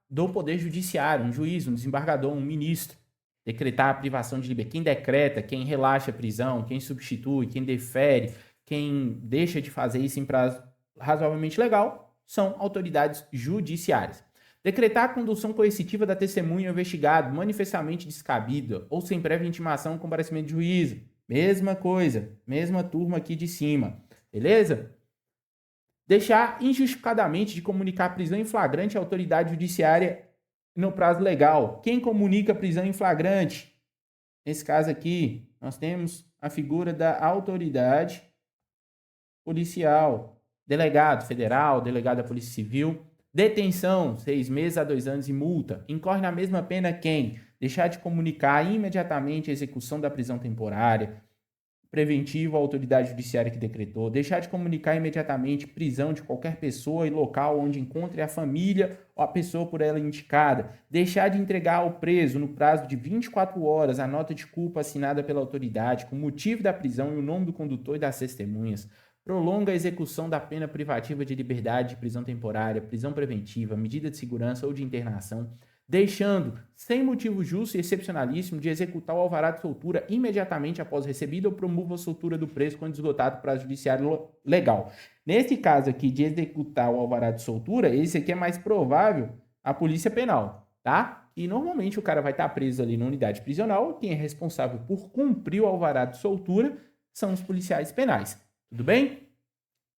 do Poder Judiciário, um juiz, um desembargador, um ministro. Decretar a privação de liberdade. Quem decreta, quem relaxa a prisão, quem substitui, quem defere, quem deixa de fazer isso em prazo razoavelmente legal, são autoridades judiciárias. Decretar a condução coercitiva da testemunha investigado, manifestamente descabida ou sem prévia intimação ou comparecimento de juízo. Mesma coisa, mesma turma aqui de cima. Beleza? Deixar injustificadamente de comunicar prisão em flagrante à autoridade judiciária no prazo legal. Quem comunica prisão em flagrante? Nesse caso aqui, nós temos a figura da autoridade policial, delegado federal, delegado da Polícia Civil. Detenção, 6 meses a 2 anos e multa. Incorre na mesma pena quem? Deixar de comunicar imediatamente a execução da prisão temporária, preventivo à autoridade judiciária que decretou, deixar de comunicar imediatamente prisão de qualquer pessoa e local onde encontre a família ou a pessoa por ela indicada, deixar de entregar ao preso, no prazo de 24 horas, a nota de culpa assinada pela autoridade com motivo da prisão e o nome do condutor e das testemunhas, prolonga a execução da pena privativa de liberdade de prisão temporária, prisão preventiva, medida de segurança ou de internação, deixando sem motivo justo e excepcionalíssimo de executar o alvará de soltura imediatamente após recebido ou promova a soltura do preso quando esgotado o prazo judiciário legal. Nesse caso aqui de executar o alvará de soltura, esse aqui é mais provável a polícia penal, tá? E normalmente o cara vai estar preso ali na unidade prisional, quem é responsável por cumprir o alvará de soltura são os policiais penais, tudo bem?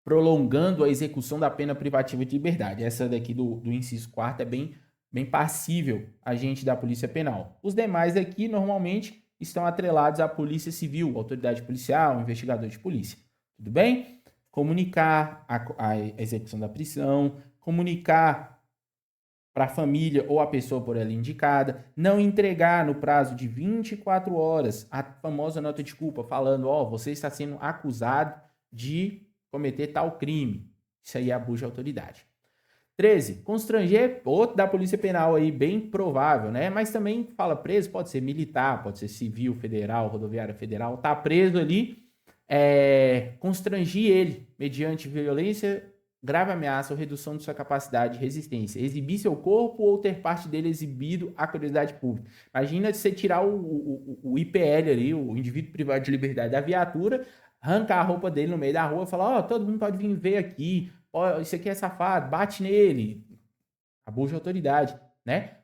Prolongando a execução da pena privativa de liberdade. Essa daqui do inciso 4º é bem passível agente da Polícia Penal. Os demais aqui, normalmente, estão atrelados à Polícia Civil, autoridade policial, investigador de polícia. Tudo bem? Comunicar a execução da prisão, comunicar para a família ou a pessoa por ela indicada, não entregar no prazo de 24 horas a famosa nota de culpa, falando, você está sendo acusado de cometer tal crime. Isso aí é abuso de autoridade. 13. Constranger, outro da Polícia Penal aí, bem provável, né? Mas também fala preso, pode ser militar, pode ser civil, federal, rodoviária federal, tá preso ali, constrangir ele mediante violência, grave ameaça ou redução de sua capacidade de resistência, exibir seu corpo ou ter parte dele exibido à curiosidade pública. Imagina você tirar o IPL ali, o indivíduo privado de liberdade da viatura, arrancar a roupa dele no meio da rua e falar, todo mundo pode vir ver aqui, isso aqui é safado, bate nele, abuso de autoridade, né?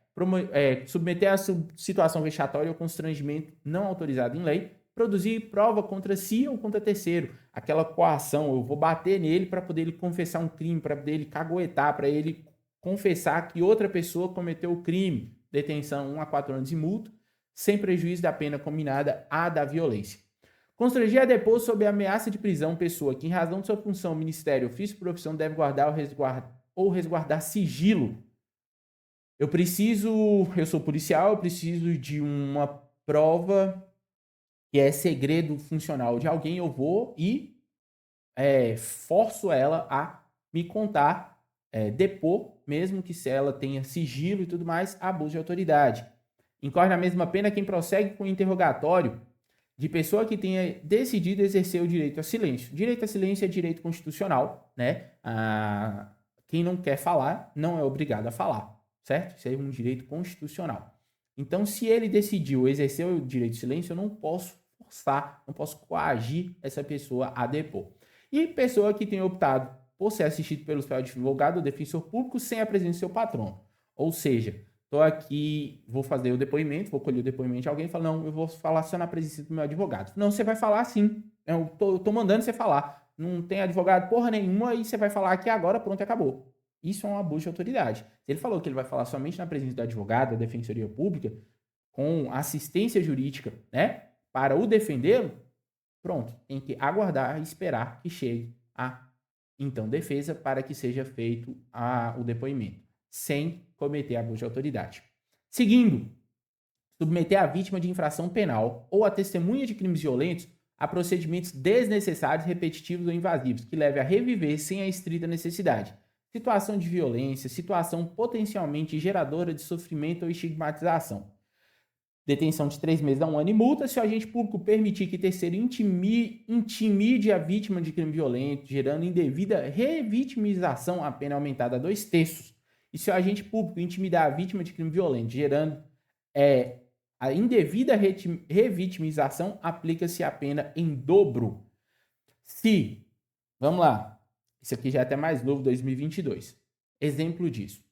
Submeter a situação vexatória ou constrangimento não autorizado em lei, produzir prova contra si ou contra terceiro, aquela coação, eu vou bater nele para poder ele confessar um crime, para poder ele caguetar, para ele confessar que outra pessoa cometeu o crime, detenção 1 a 4 anos de multa, sem prejuízo da pena combinada à da violência. Constranger a depor sob ameaça de prisão pessoa que, em razão de sua função, ministério, ofício, profissão, deve guardar ou resguardar sigilo. Eu sou policial, eu preciso de uma prova que é segredo funcional de alguém, eu vou e forço ela a me contar, depor, mesmo que se ela tenha sigilo e tudo mais, abuso de autoridade. Incorre na mesma pena quem prossegue com o interrogatório de pessoa que tenha decidido exercer o direito a silêncio. Direito a silêncio é direito constitucional, né? Quem não quer falar não é obrigado a falar, certo? Isso é um direito constitucional. Então, se ele decidiu exercer o direito de silêncio, eu não posso forçar, não posso coagir essa pessoa a depor. E pessoa que tem optado por ser assistido pelo seu advogado ou defensor público sem a presença do seu patrono. Ou seja, estou aqui, vou fazer o depoimento, vou colher o depoimento de alguém e falo, não, eu vou falar só na presença do meu advogado. Não, você vai falar sim, eu tô mandando você falar. Não tem advogado porra nenhuma e você vai falar aqui agora, pronto, acabou. Isso é um abuso de autoridade. Se ele falou que ele vai falar somente na presença do advogado, da defensoria pública, com assistência jurídica, né, para o defendê-lo, pronto, tem que aguardar e esperar que chegue a, então, defesa para que seja feito o depoimento, sem cometer abuso de autoridade. Seguindo, submeter a vítima de infração penal ou a testemunha de crimes violentos a procedimentos desnecessários, repetitivos ou invasivos, que leve a reviver sem a estrita necessidade. Situação de violência, situação potencialmente geradora de sofrimento ou estigmatização. Detenção de 3 meses a 1 ano e multa se o agente público permitir que terceiro intimide a vítima de crime violento, gerando indevida revitimização, a pena aumentada a 2/3. E se o agente público intimidar a vítima de crime violento, gerando a indevida revitimização, aplica-se a pena em dobro. Se, vamos lá, isso aqui já é até mais novo, 2022. Exemplo disso.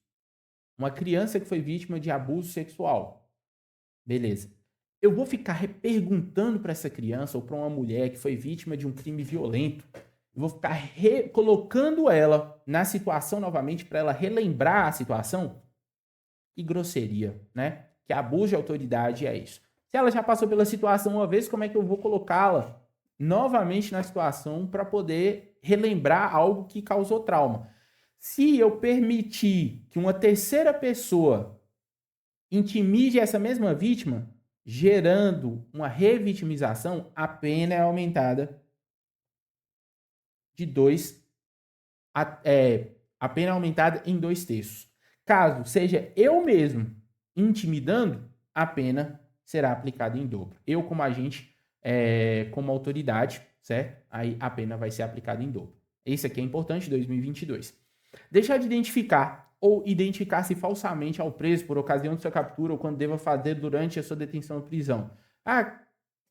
Uma criança que foi vítima de abuso sexual. Beleza. Eu vou ficar perguntando para essa criança ou para uma mulher que foi vítima de um crime violento, eu vou ficar colocando ela na situação novamente para ela relembrar a situação? Que grosseria, né? Que abuso de autoridade é isso. Se ela já passou pela situação uma vez, como é que eu vou colocá-la novamente na situação para poder relembrar algo que causou trauma? Se eu permitir que uma terceira pessoa intimide essa mesma vítima, gerando uma revitimização, a pena é aumentada de 2 a pena é aumentada em 2/3. Caso seja eu mesmo intimidando, a pena será aplicada em dobro. Eu, como agente, como autoridade, certo? Aí a pena vai ser aplicada em dobro. Isso aqui é importante, 2022. Deixar de identificar ou identificar-se falsamente ao preso por ocasião de sua captura ou quando deva fazer durante a sua detenção ou prisão.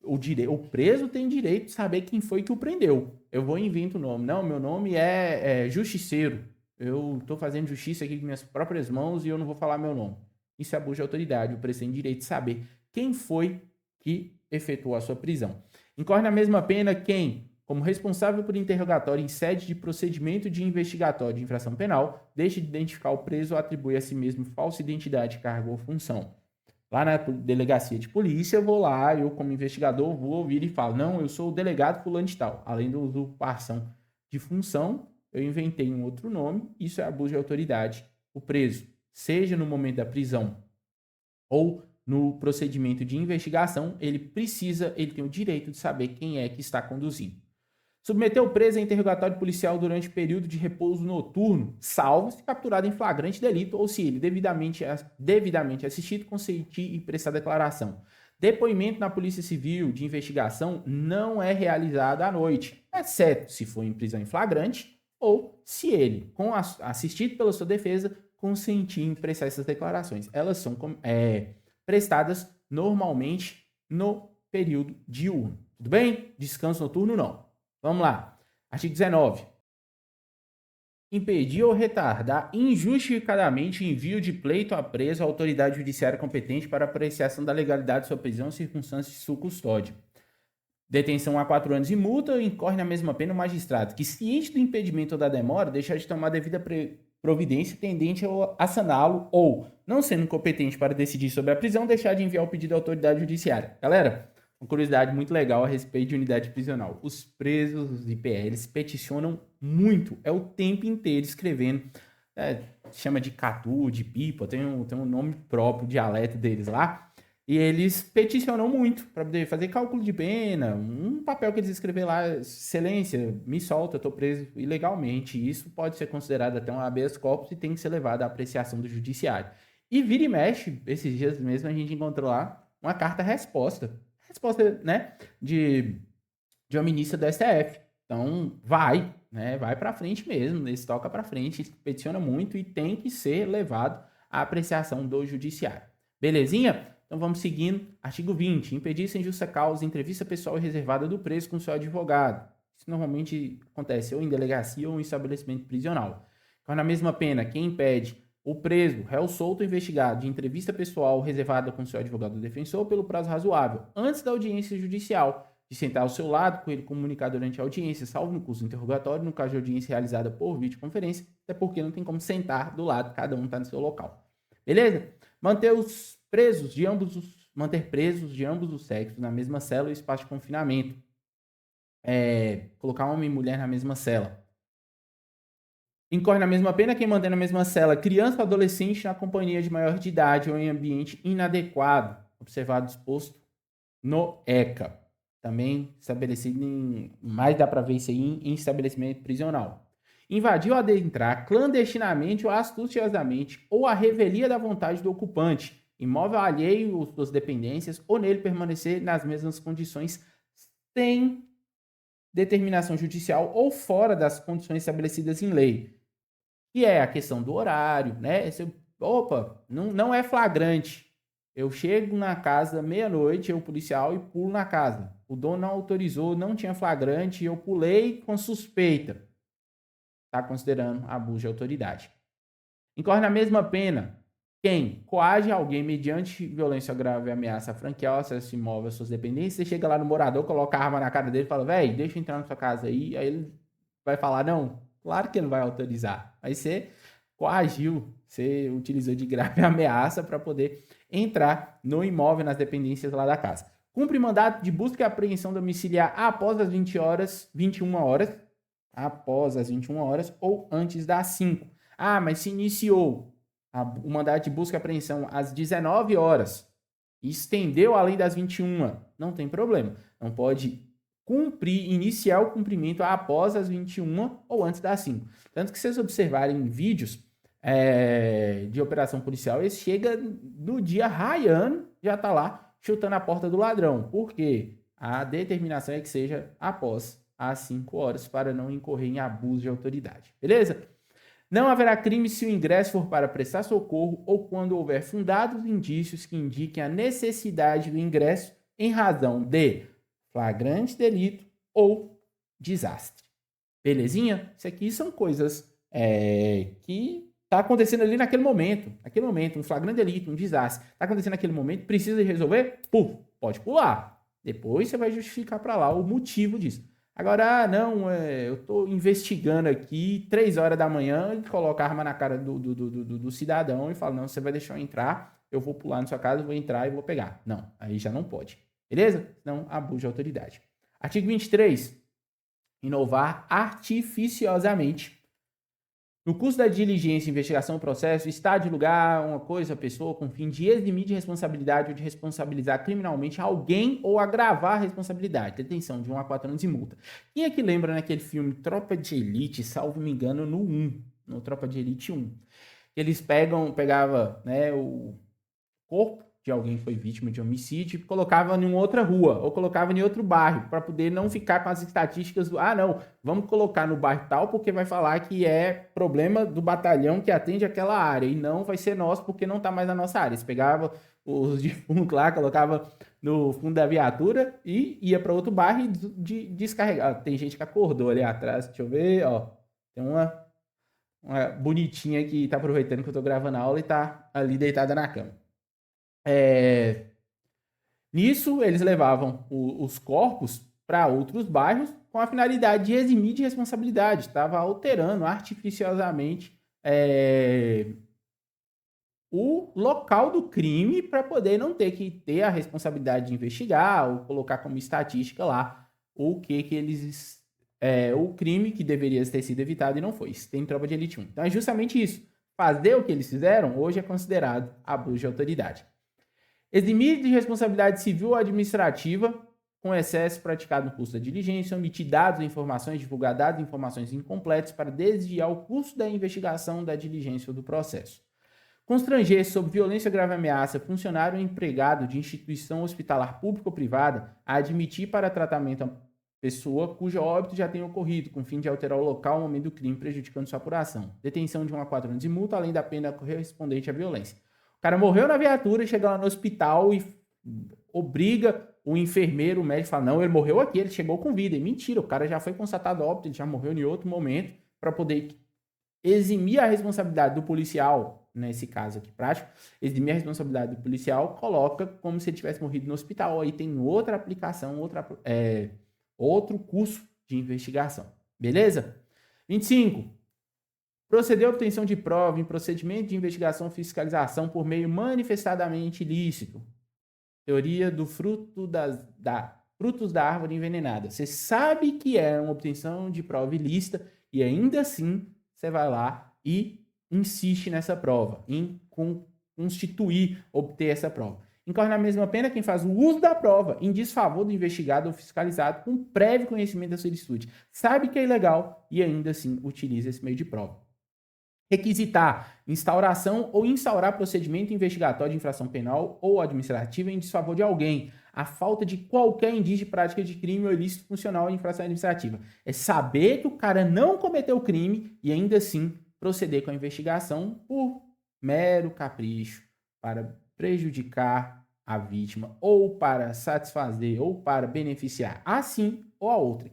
O preso tem direito de saber quem foi que o prendeu. Eu vou e invento o nome. Não, meu nome é Justiceiro. Eu estou fazendo justiça aqui com minhas próprias mãos e eu não vou falar meu nome. Isso é abuso de autoridade. O preso tem direito de saber quem foi que efetuou a sua prisão. Incorre na mesma pena quem, como responsável por interrogatório em sede de procedimento de investigatório de infração penal, deixa de identificar o preso ou atribui a si mesmo falsa identidade, cargo ou função. Lá na delegacia de polícia, eu vou lá, eu como investigador, vou ouvir e falo, não, eu sou o delegado fulano de tal. Além da usurpação de função, eu inventei um outro nome, isso é abuso de autoridade. O preso, seja no momento da prisão ou no procedimento de investigação, ele tem o direito de saber quem é que está conduzindo. Submeter o preso a interrogatório policial durante o período de repouso noturno, salvo se capturado em flagrante delito ou se ele, devidamente assistido, consentir e prestar declaração. Depoimento na Polícia Civil de investigação não é realizado à noite, exceto se for em prisão em flagrante ou se ele, assistido pela sua defesa, consentir em prestar essas declarações. Elas são prestadas normalmente no período diurno. Tudo bem? Descanso noturno não. Vamos lá. Artigo 19. Impedir ou retardar injustificadamente envio de pleito a preso à autoridade judiciária competente para apreciação da legalidade de sua prisão e circunstâncias de sua custódia. Detenção a 4 anos e multa, incorre na mesma pena o magistrado que, ciente do impedimento ou da demora, deixar de tomar devida providência tendente a saná-lo ou, não sendo competente para decidir sobre a prisão, deixar de enviar o pedido à autoridade judiciária. Galera, uma curiosidade muito legal a respeito de unidade prisional. Os presos, os IPLs, peticionam muito, é o tempo inteiro escrevendo. Chama de catu, de pipa, tem um nome próprio, dialeto deles lá. E eles peticionam muito para poder fazer cálculo de pena, um papel que eles escreveram lá, excelência, me solta, estou preso ilegalmente. Isso pode ser considerado até um habeas corpus e tem que ser levado à apreciação do judiciário. E vira e mexe, esses dias mesmo a gente encontrou lá uma carta-resposta, né, de uma ministra do STF. Então, vai para frente mesmo, eles tocam para frente, peticiona muito e tem que ser levado à apreciação do judiciário. Belezinha? Então vamos seguindo. Artigo 20. Impedir sem justa causa entrevista pessoal e reservada do preso com seu advogado. Isso normalmente acontece ou em delegacia ou em estabelecimento prisional. Então, na mesma pena, quem impede o preso, réu solto ou investigado de entrevista pessoal reservada com seu advogado ou defensor pelo prazo razoável, antes da audiência judicial, de sentar ao seu lado, com ele comunicar durante a audiência, salvo no curso do interrogatório, no caso de audiência realizada por videoconferência, até porque não tem como sentar do lado, cada um está no seu local. Beleza? Manter presos de ambos os sexos na mesma cela ou espaço de confinamento. Colocar homem e mulher na mesma cela. Incorre na mesma pena quem mantém na mesma cela criança ou adolescente na companhia de maior de idade ou em ambiente inadequado, observado disposto no ECA. Também estabelecido mais dá para ver isso aí em estabelecimento prisional. Invadir ou adentrar clandestinamente ou astuciosamente ou à revelia da vontade do ocupante, imóvel alheio às suas dependências ou nele permanecer nas mesmas condições sem determinação judicial ou fora das condições estabelecidas em lei. Que é a questão do horário, né? Não é flagrante. Eu chego na casa meia-noite, eu policial, e pulo na casa. O dono não autorizou, não tinha flagrante, eu pulei com suspeita. Está considerando abuso de autoridade. Incorre na mesma pena quem coage alguém mediante violência grave e ameaça a franquear o acesso imóvel às suas dependências. Você chega lá no morador, coloca a arma na cara dele e fala, velho, deixa eu entrar na sua casa aí. Aí ele vai falar, não, claro que ele não vai autorizar. Aí você coagiu, você utilizou de grave ameaça para poder entrar no imóvel, nas dependências lá da casa. Cumpre mandato de busca e apreensão domiciliar após as 21 horas, após as 21 horas ou antes das 5. Mas se iniciou o mandato de busca e apreensão às 19 horas e estendeu além das 21, não tem problema. Não pode iniciar o cumprimento após as 21 ou antes das 5. Tanto que se vocês observarem vídeos de operação policial, ele chega no dia raiando, já está lá chutando a porta do ladrão. Por quê? A determinação é que seja após às 5 horas para não incorrer em abuso de autoridade. Beleza? Não haverá crime se o ingresso for para prestar socorro ou quando houver fundados indícios que indiquem a necessidade do ingresso em razão de flagrante delito ou desastre. Belezinha? Isso aqui são coisas que tá acontecendo ali naquele momento, um flagrante delito, um desastre. Tá acontecendo naquele momento, precisa de resolver? Pode pular. Depois você vai justificar para lá o motivo disso. Agora, não, eu tô investigando aqui 3 horas da manhã e coloca a arma na cara do cidadão e fala, não, você vai deixar eu entrar, eu vou pular na sua casa, vou entrar e vou pegar. Não, aí já não pode. Beleza? Não, abuso de autoridade. Artigo 23. Inovar artificiosamente. No curso da diligência, investigação ou processo, está de lugar uma coisa, pessoa, com o fim de eximir de responsabilidade ou de responsabilizar criminalmente alguém ou agravar a responsabilidade. Detenção de 1 a 4 anos e multa. Quem é que lembra naquele filme Tropa de Elite, salvo me engano, no Tropa de Elite 1? Eles pegavam, né, o corpo de alguém que foi vítima de homicídio e colocava em outra rua ou colocava em outro bairro para poder não ficar com as estatísticas do não, vamos colocar no bairro tal porque vai falar que é problema do batalhão que atende aquela área e não vai ser nosso porque não está mais na nossa área. Eles pegavam os defuntos lá, colocava no fundo da viatura e ia para outro bairro e descarregava. Tem gente que acordou ali atrás, deixa eu ver, ó, tem uma bonitinha que tá aproveitando que eu tô gravando a aula e tá ali deitada na cama. Nisso, eles levavam os corpos para outros bairros com a finalidade de eximir de responsabilidade. Estava alterando artificiosamente o local do crime para poder não ter que ter a responsabilidade de investigar ou colocar como estatística lá o crime que deveria ter sido evitado e não foi. Isso tem Tropa de Elite 1. Então é justamente isso. Fazer o que eles fizeram hoje é considerado abuso de autoridade. Eximir de responsabilidade civil ou administrativa com excesso praticado no curso da diligência, omitir dados ou informações, divulgar dados e informações incompletos para desviar o curso da investigação, da diligência ou do processo. Constranger sob violência ou grave ameaça funcionário ou empregado de instituição hospitalar pública ou privada a admitir para tratamento a pessoa cujo óbito já tenha ocorrido, com fim de alterar o local ou momento do crime, prejudicando sua apuração. Detenção de 1 a 4 anos de multa, além da pena correspondente à violência. O cara morreu na viatura, chega lá no hospital e obriga o enfermeiro, o médico, fala, não, ele morreu aqui, ele chegou com vida. E mentira, o cara já foi constatado óbito, ele já morreu em outro momento, para poder eximir a responsabilidade do policial, nesse caso aqui prático, eximir a responsabilidade do policial, coloca como se ele tivesse morrido no hospital. Aí tem outra aplicação, outro curso de investigação. Beleza? 25. Proceder à obtenção de prova em procedimento de investigação ou fiscalização por meio manifestadamente ilícito. Teoria do frutos da árvore envenenada. Você sabe que é uma obtenção de prova ilícita e ainda assim você vai lá e insiste nessa prova, em constituir, obter essa prova. Incorre na mesma pena quem faz o uso da prova em desfavor do investigado ou fiscalizado com prévio conhecimento da sua ilicitude. Sabe que é ilegal e ainda assim utiliza esse meio de prova. Requisitar instauração ou instaurar procedimento investigatório de infração penal ou administrativa em desfavor de alguém, a falta de qualquer indício de prática de crime ou ilícito funcional em infração administrativa. É saber que o cara não cometeu o crime e ainda assim proceder com a investigação por mero capricho, para prejudicar a vítima ou para satisfazer ou para beneficiar a si ou a outra.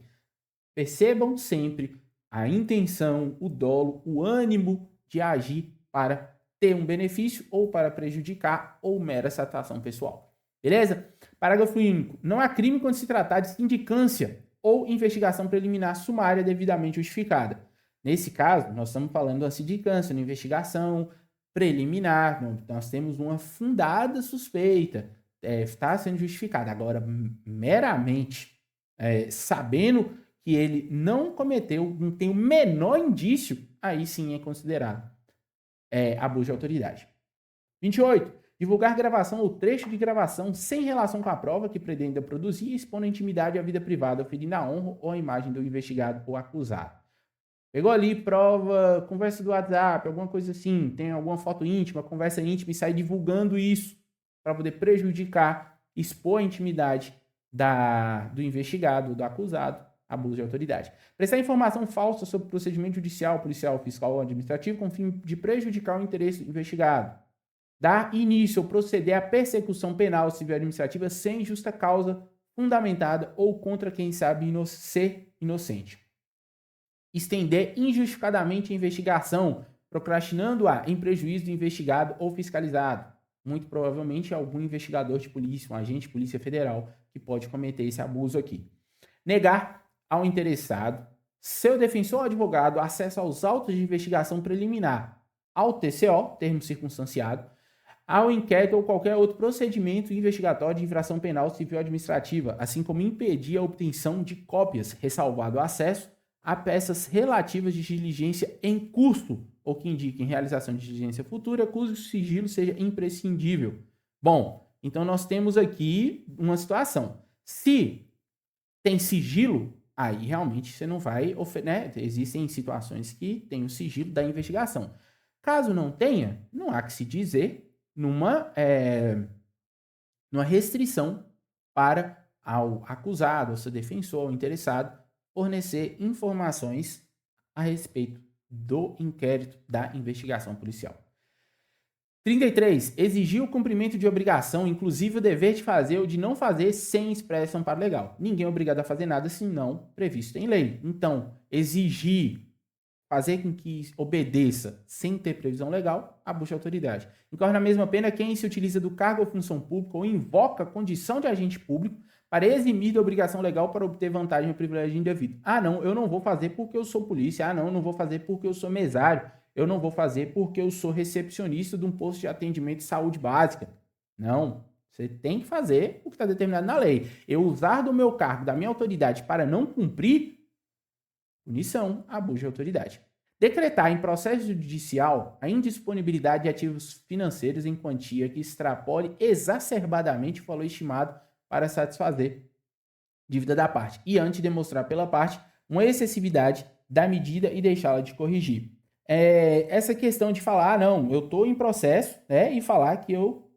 Percebam sempre a intenção, o dolo, o ânimo de agir para ter um benefício ou para prejudicar ou mera satisfação pessoal. Beleza? Parágrafo único. Não há crime quando se tratar de sindicância ou investigação preliminar sumária devidamente justificada. Nesse caso, nós estamos falando de uma sindicância, uma investigação preliminar. Nós temos uma fundada suspeita, está sendo justificada. Agora, meramente sabendo que ele não cometeu, não tem o menor indício, aí sim é considerado abuso de autoridade. 28. Divulgar gravação ou trecho de gravação sem relação com a prova que pretenda produzir e expor a intimidade à vida privada, ferindo a honra ou a imagem do investigado ou acusado. Pegou ali prova, conversa do WhatsApp, alguma coisa assim, tem alguma foto íntima, conversa íntima e sai divulgando isso para poder prejudicar, expor a intimidade do investigado, do acusado. abuso de autoridade. Prestar informação falsa sobre procedimento judicial, policial, fiscal ou administrativo com fim de prejudicar o interesse do investigado. Dar início ou proceder à persecução penal, civil ou administrativa sem justa causa fundamentada ou contra quem sabe ser inocente. Estender injustificadamente a investigação, procrastinando-a em prejuízo do investigado ou fiscalizado. Muito provavelmente algum investigador de polícia, um agente de polícia federal, que pode cometer esse abuso aqui. Negar ao interessado, seu defensor ou advogado, acesso aos autos de investigação preliminar, ao TCO, termo circunstanciado, ao inquérito ou qualquer outro procedimento investigatório de infração penal, civil ou administrativa, assim como impedir a obtenção de cópias, ressalvado o acesso a peças relativas de diligência em curso ou que indiquem realização de diligência futura, cujo sigilo seja imprescindível. Bom, então nós temos aqui uma situação. Se tem sigilo, aí realmente você não vai, né? Existem situações que tem o sigilo da investigação. Caso não tenha, não há que se dizer numa restrição para ao acusado, ao seu defensor, ao interessado, fornecer informações a respeito do inquérito da investigação policial. 33. Exigir o cumprimento de obrigação, inclusive o dever de fazer ou de não fazer sem expresso amparo legal. Ninguém é obrigado a fazer nada se não previsto em lei. Então, exigir, fazer com que obedeça sem ter previsão legal, abuso de autoridade. Incorre na mesma pena quem se utiliza do cargo ou função pública ou invoca a condição de agente público para eximir da obrigação legal para obter vantagem ou privilégio indevido. Ah, não, eu não vou fazer porque eu sou polícia. Ah, não, eu não vou fazer porque eu sou mesário. Eu não vou fazer porque eu sou recepcionista de um posto de atendimento de saúde básica. Não, você tem que fazer o que está determinado na lei. Eu usar do meu cargo, da minha autoridade para não cumprir, punição, abuso de autoridade. Decretar em processo judicial a indisponibilidade de ativos financeiros em quantia que extrapole exacerbadamente o valor estimado para satisfazer dívida da parte e antes demonstrar pela parte uma excessividade da medida e deixá-la de corrigir. Essa questão de falar, não, eu estou em processo, né, e falar que eu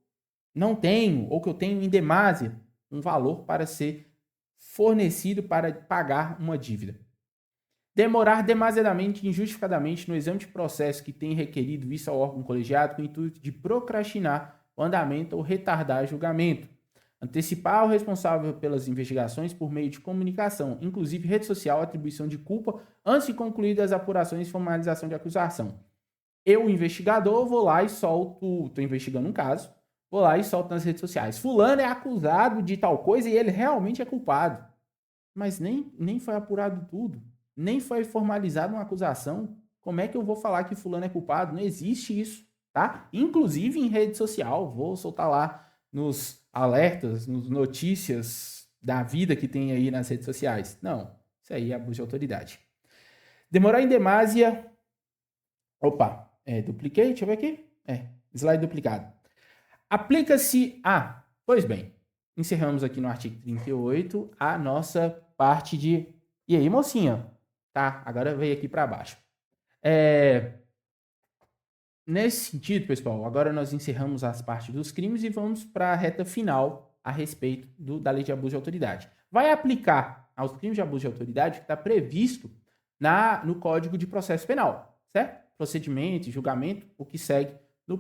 não tenho ou que eu tenho em demasia um valor para ser fornecido para pagar uma dívida. Demorar demasiadamente e injustificadamente no exame de processo que tem requerido vista ao órgão colegiado com o intuito de procrastinar o andamento ou retardar julgamento. Antecipar o responsável pelas investigações por meio de comunicação, inclusive rede social, atribuição de culpa, antes de concluídas as apurações e formalização de acusação. Eu, investigador, vou lá e solto, estou investigando um caso, vou lá e solto nas redes sociais. Fulano é acusado de tal coisa e ele realmente é culpado. Mas nem foi apurado tudo, nem foi formalizada uma acusação. Como é que eu vou falar que fulano é culpado? Não existe isso, tá? Inclusive em rede social, vou soltar lá nos alertas, nos notícias da vida que tem aí nas redes sociais. Não, isso aí é abuso de autoridade. Demorar em demasia... Opa, dupliquei, deixa eu ver aqui. Slide duplicado. Aplica-se a... Pois bem, encerramos aqui no artigo 38 a nossa parte de... E aí, mocinha? Tá, agora veio aqui para baixo. Nesse sentido, pessoal, agora nós encerramos as partes dos crimes e vamos para a reta final a respeito da lei de abuso de autoridade. Vai aplicar aos crimes de abuso de autoridade o que está previsto no Código de Processo Penal, certo? Procedimento, julgamento, o que segue no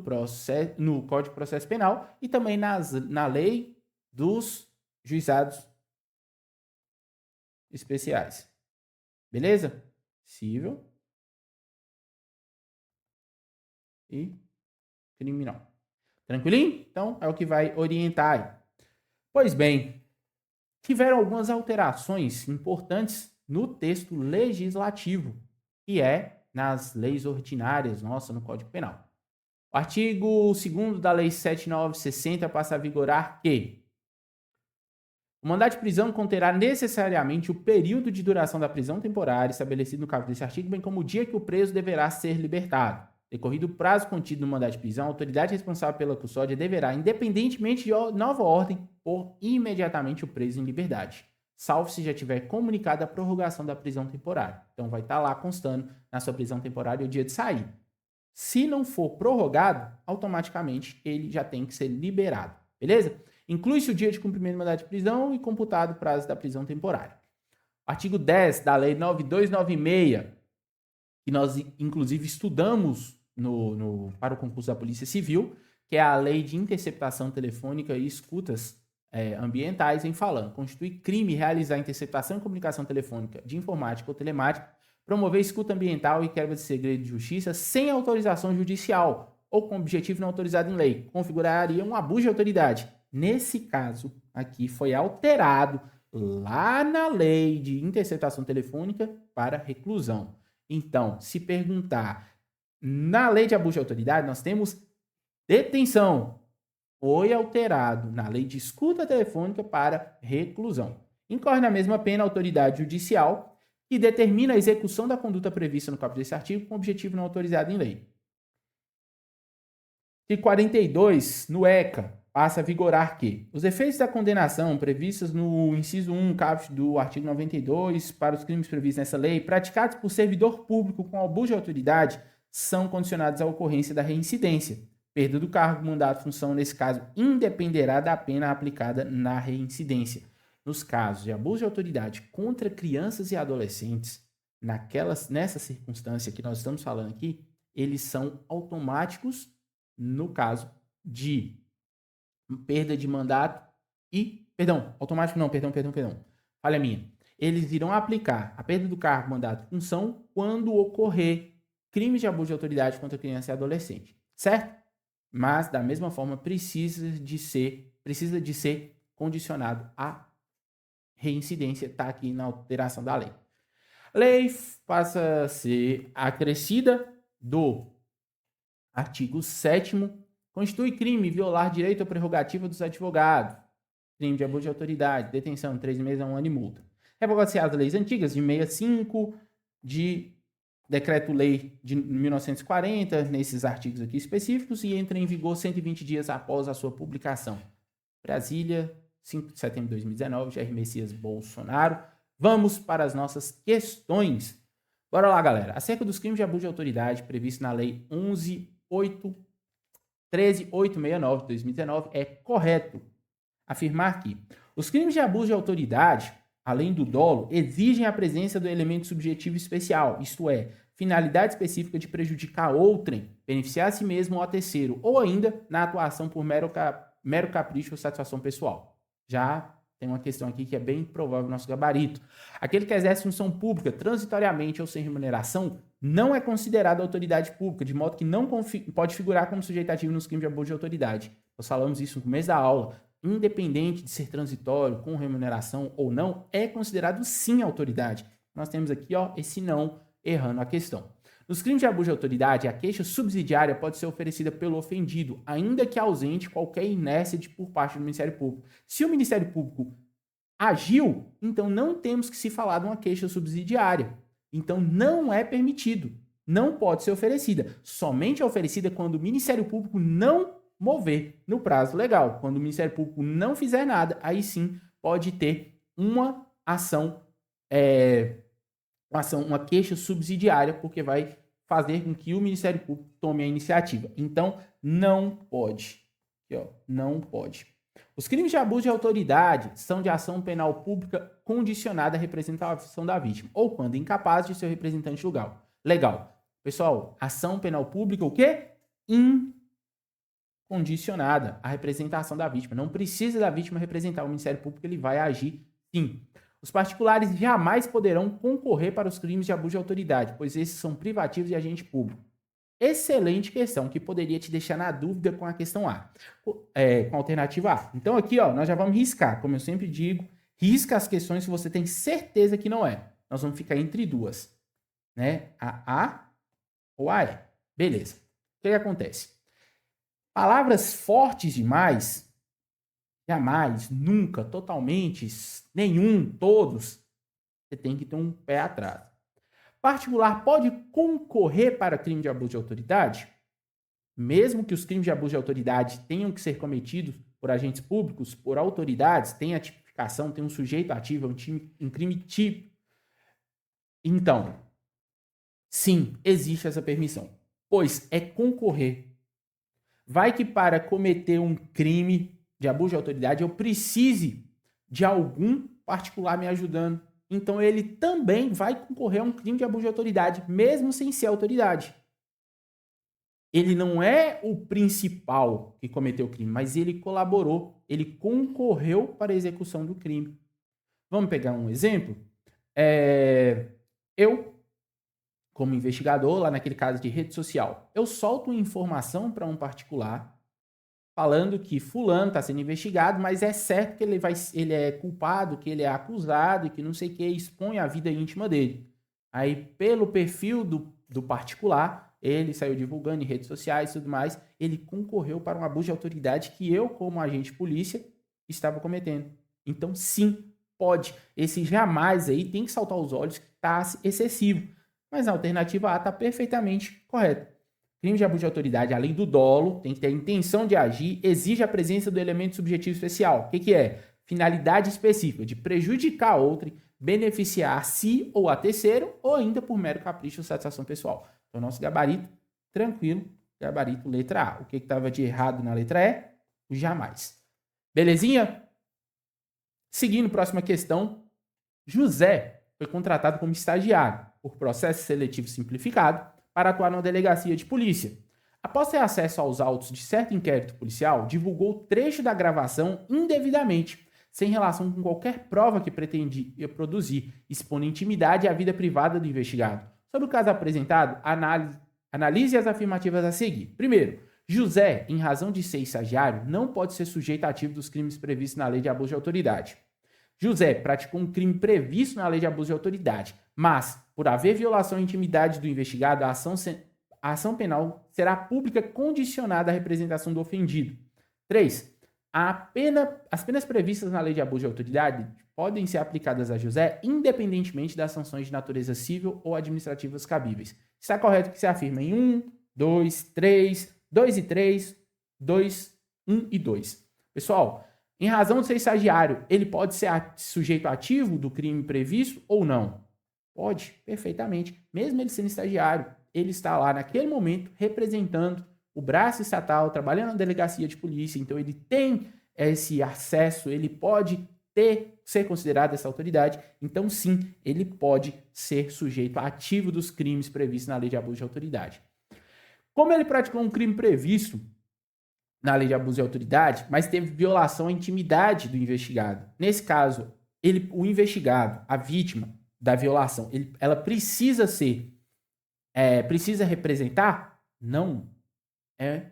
Código de Processo Penal e também na lei dos juizados especiais. Beleza? Civil e criminal. Tranquilinho? Então, é o que vai orientar aí. Pois bem, tiveram algumas alterações importantes no texto legislativo, que é nas leis ordinárias, no Código Penal. O artigo 2º da Lei 7960 passa a vigorar que o mandado de prisão conterá necessariamente o período de duração da prisão temporária estabelecido no caput desse artigo, bem como o dia que o preso deverá ser libertado. Decorrido o prazo contido no mandado de prisão, a autoridade responsável pela custódia deverá, independentemente de nova ordem, pôr imediatamente o preso em liberdade, salvo se já tiver comunicado a prorrogação da prisão temporária. Então vai estar lá constando na sua prisão temporária o dia de sair. Se não for prorrogado, automaticamente ele já tem que ser liberado. Beleza? Inclui-se o dia de cumprimento do mandado de prisão e computado o prazo da prisão temporária. Artigo 10 da Lei 9296, que nós, inclusive, estudamos para o concurso da Polícia Civil, que é a Lei de Interceptação Telefônica e Escutas Ambientais, em falando: constitui crime realizar interceptação e comunicação telefônica de informática ou telemática, promover escuta ambiental e quebra de segredo de justiça sem autorização judicial ou com objetivo não autorizado em lei, configuraria um abuso de autoridade. Nesse caso, aqui foi alterado lá na Lei de Interceptação Telefônica para reclusão. Então, se perguntar, na Lei de Abuso de Autoridade, nós temos detenção. Foi alterado na Lei de Escuta Telefônica para reclusão. Incorre na mesma pena a autoridade judicial que determina a execução da conduta prevista no caput desse artigo com objetivo não autorizado em lei. Artigo 42, no ECA, passa a vigorar que os efeitos da condenação previstos no inciso 1, caput do artigo 92, para os crimes previstos nessa lei, praticados por servidor público com abuso de autoridade, são condicionados à ocorrência da reincidência. Perda do cargo, mandato, função, nesse caso, independerá da pena aplicada na reincidência. Nos casos de abuso de autoridade contra crianças e adolescentes, nessa circunstância que nós estamos falando aqui, eles são automáticos no caso de perda de mandato e... automático não, perdão. Falha minha. Eles irão aplicar a perda do cargo, mandato, função quando ocorrer crimes de abuso de autoridade contra criança e adolescente, certo? Mas, da mesma forma, precisa de ser condicionado à reincidência, está aqui na alteração da lei. A lei passa a ser acrescida do artigo 7º, constitui crime violar direito ou prerrogativa dos advogados, crime de abuso de autoridade, detenção, 3 meses a 1 ano e multa. Revoga-se as leis antigas de 65, de Decreto-Lei de 1940, nesses artigos aqui específicos, e entra em vigor 120 dias após a sua publicação. Brasília, 5 de setembro de 2019, Jair Messias Bolsonaro. Vamos para as nossas questões. Bora lá, galera. Acerca dos crimes de abuso de autoridade previstos na Lei 13.869 de 2019, é correto afirmar que os crimes de abuso de autoridade, além do dolo, exigem a presença do elemento subjetivo especial, isto é, finalidade específica de prejudicar outrem, beneficiar a si mesmo ou a terceiro, ou ainda na atuação por mero capricho ou satisfação pessoal. Já tem uma questão aqui que é bem provável no nosso gabarito. Aquele que exerce função pública transitoriamente ou sem remuneração não é considerado autoridade pública, de modo que não pode figurar como sujeito ativo nos crimes de abuso de autoridade. Nós falamos isso no começo da aula. Independente de ser transitório, com remuneração ou não, é considerado sim autoridade. Nós temos aqui esse não, errando a questão. Nos crimes de abuso de autoridade, a queixa subsidiária pode ser oferecida pelo ofendido, ainda que ausente qualquer inércia por parte do Ministério Público. Se o Ministério Público agiu, então não temos que se falar de uma queixa subsidiária. Então não é permitido, não pode ser oferecida. Somente é oferecida quando o Ministério Público não mover no prazo legal. Quando o Ministério Público não fizer nada, aí sim pode ter uma uma queixa subsidiária, porque vai fazer com que o Ministério Público tome a iniciativa. Então, não pode. Aqui, não pode. Os crimes de abuso de autoridade são de ação penal pública condicionada à representação da vítima, ou quando incapaz de seu representante legal. Pessoal, ação penal pública, o quê? Condicionada à representação da vítima. Não precisa da vítima representar o Ministério Público, ele vai agir sim. Os particulares jamais poderão concorrer para os crimes de abuso de autoridade, pois esses são privativos de agente público. Excelente questão, que poderia te deixar na dúvida com a questão A, com a alternativa A. Então aqui, nós já vamos riscar, como eu sempre digo, risca as questões se você tem certeza que não é. Nós vamos ficar entre duas, né? A A ou a E. Beleza. O que acontece? Palavras fortes demais, jamais, nunca, totalmente, nenhum, todos, você tem que ter um pé atrás. Particular pode concorrer para crime de abuso de autoridade? Mesmo que os crimes de abuso de autoridade tenham que ser cometidos por agentes públicos, por autoridades, tem a tipificação, tem um sujeito ativo, um crime típico. Então, sim, existe essa permissão, pois é concorrer. Vai que para cometer um crime de abuso de autoridade eu precise de algum particular me ajudando. Então, ele também vai concorrer a um crime de abuso de autoridade, mesmo sem ser autoridade. Ele não é o principal que cometeu o crime, mas ele colaborou, ele concorreu para a execução do crime. Vamos pegar um exemplo? Eu, como investigador, lá naquele caso de rede social, eu solto uma informação para um particular falando que fulano está sendo investigado, mas é certo que ele é culpado, que ele é acusado e que não sei o que, expõe a vida íntima dele. Aí, pelo perfil do particular, ele saiu divulgando em redes sociais e tudo mais, ele concorreu para um abuso de autoridade que eu, como agente de polícia, estava cometendo. Então, sim, pode. Esse jamais aí tem que saltar os olhos que está excessivo. Mas a alternativa A está perfeitamente correta. Crime de abuso de autoridade, além do dolo, tem que ter a intenção de agir, exige a presença do elemento subjetivo especial. O que é? Finalidade específica de prejudicar outrem, beneficiar a si ou a terceiro, ou ainda por mero capricho ou satisfação pessoal. Então, nosso gabarito, tranquilo, gabarito letra A. O que estava de errado na letra E? O jamais. Belezinha? Seguindo, próxima questão. José foi contratado como estagiário por processo seletivo simplificado para atuar na delegacia de polícia. Após ter acesso aos autos de certo inquérito policial, divulgou trecho da gravação indevidamente, sem relação com qualquer prova que pretendia produzir, expondo intimidade à vida privada do investigado. Sobre o caso apresentado, analise as afirmativas a seguir. Primeiro, José, em razão de ser estagiário, não pode ser sujeito ativo dos crimes previstos na lei de abuso de autoridade. José praticou um crime previsto na lei de abuso de autoridade, mas, por haver violação à intimidade do investigado, a ação penal será pública condicionada à representação do ofendido. 3. As penas previstas na lei de abuso de autoridade podem ser aplicadas a José independentemente das sanções de natureza civil ou administrativas cabíveis. Está correto que se afirma em 1, 2, 3, 2 e 3, 2, 1 e 2. Pessoal, em razão de ser estagiário, ele pode ser sujeito ativo do crime previsto ou não? Pode, perfeitamente. Mesmo ele sendo estagiário, ele está lá naquele momento representando o braço estatal, trabalhando na delegacia de polícia, então ele tem esse acesso, ele pode ser considerado essa autoridade, então sim, ele pode ser sujeito ativo dos crimes previstos na lei de abuso de autoridade. Como ele praticou um crime previsto na lei de abuso de autoridade, mas teve violação à intimidade do investigado. Nesse caso, o investigado, a vítima da violação, ela precisa precisa representar? Não. É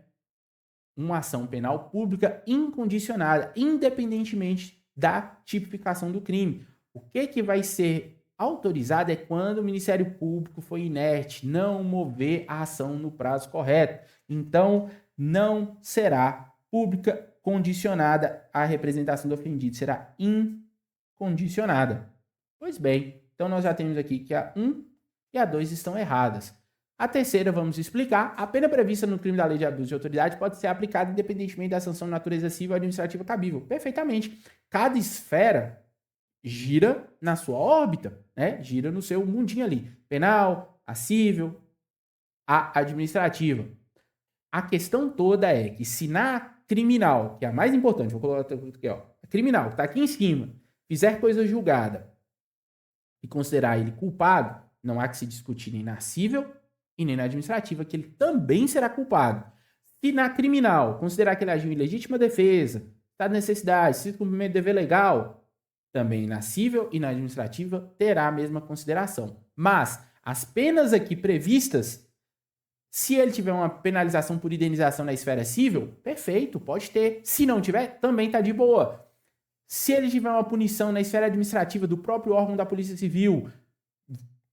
uma ação penal pública incondicionada, independentemente da tipificação do crime. O que vai ser autorizado é quando o Ministério Público foi inerte, não mover a ação no prazo correto. Então, não será pública condicionada à representação do ofendido, será incondicionada. Pois bem, então nós já temos aqui que a 1 e a 2 estão erradas. A terceira, vamos explicar, a pena prevista no crime da lei de abuso de autoridade pode ser aplicada independentemente da sanção de natureza civil ou administrativa cabível. Perfeitamente. Cada esfera gira na sua órbita, né? Gira no seu mundinho ali. Penal, a civil, a administrativa. A questão toda é que se na criminal, que é a mais importante, vou colocar aqui, ó, a criminal, que está aqui em cima, fizer coisa julgada e considerar ele culpado, não há que se discutir nem na civil e nem na administrativa, que ele também será culpado. Se na criminal considerar que ele agiu em legítima defesa, estado de necessidade, se cumprimento de dever legal, também na civil e na administrativa terá a mesma consideração. Mas as penas aqui previstas, se ele tiver uma penalização por indenização na esfera civil, perfeito, pode ter. Se não tiver, também está de boa. Se ele tiver uma punição na esfera administrativa do próprio órgão da Polícia Civil,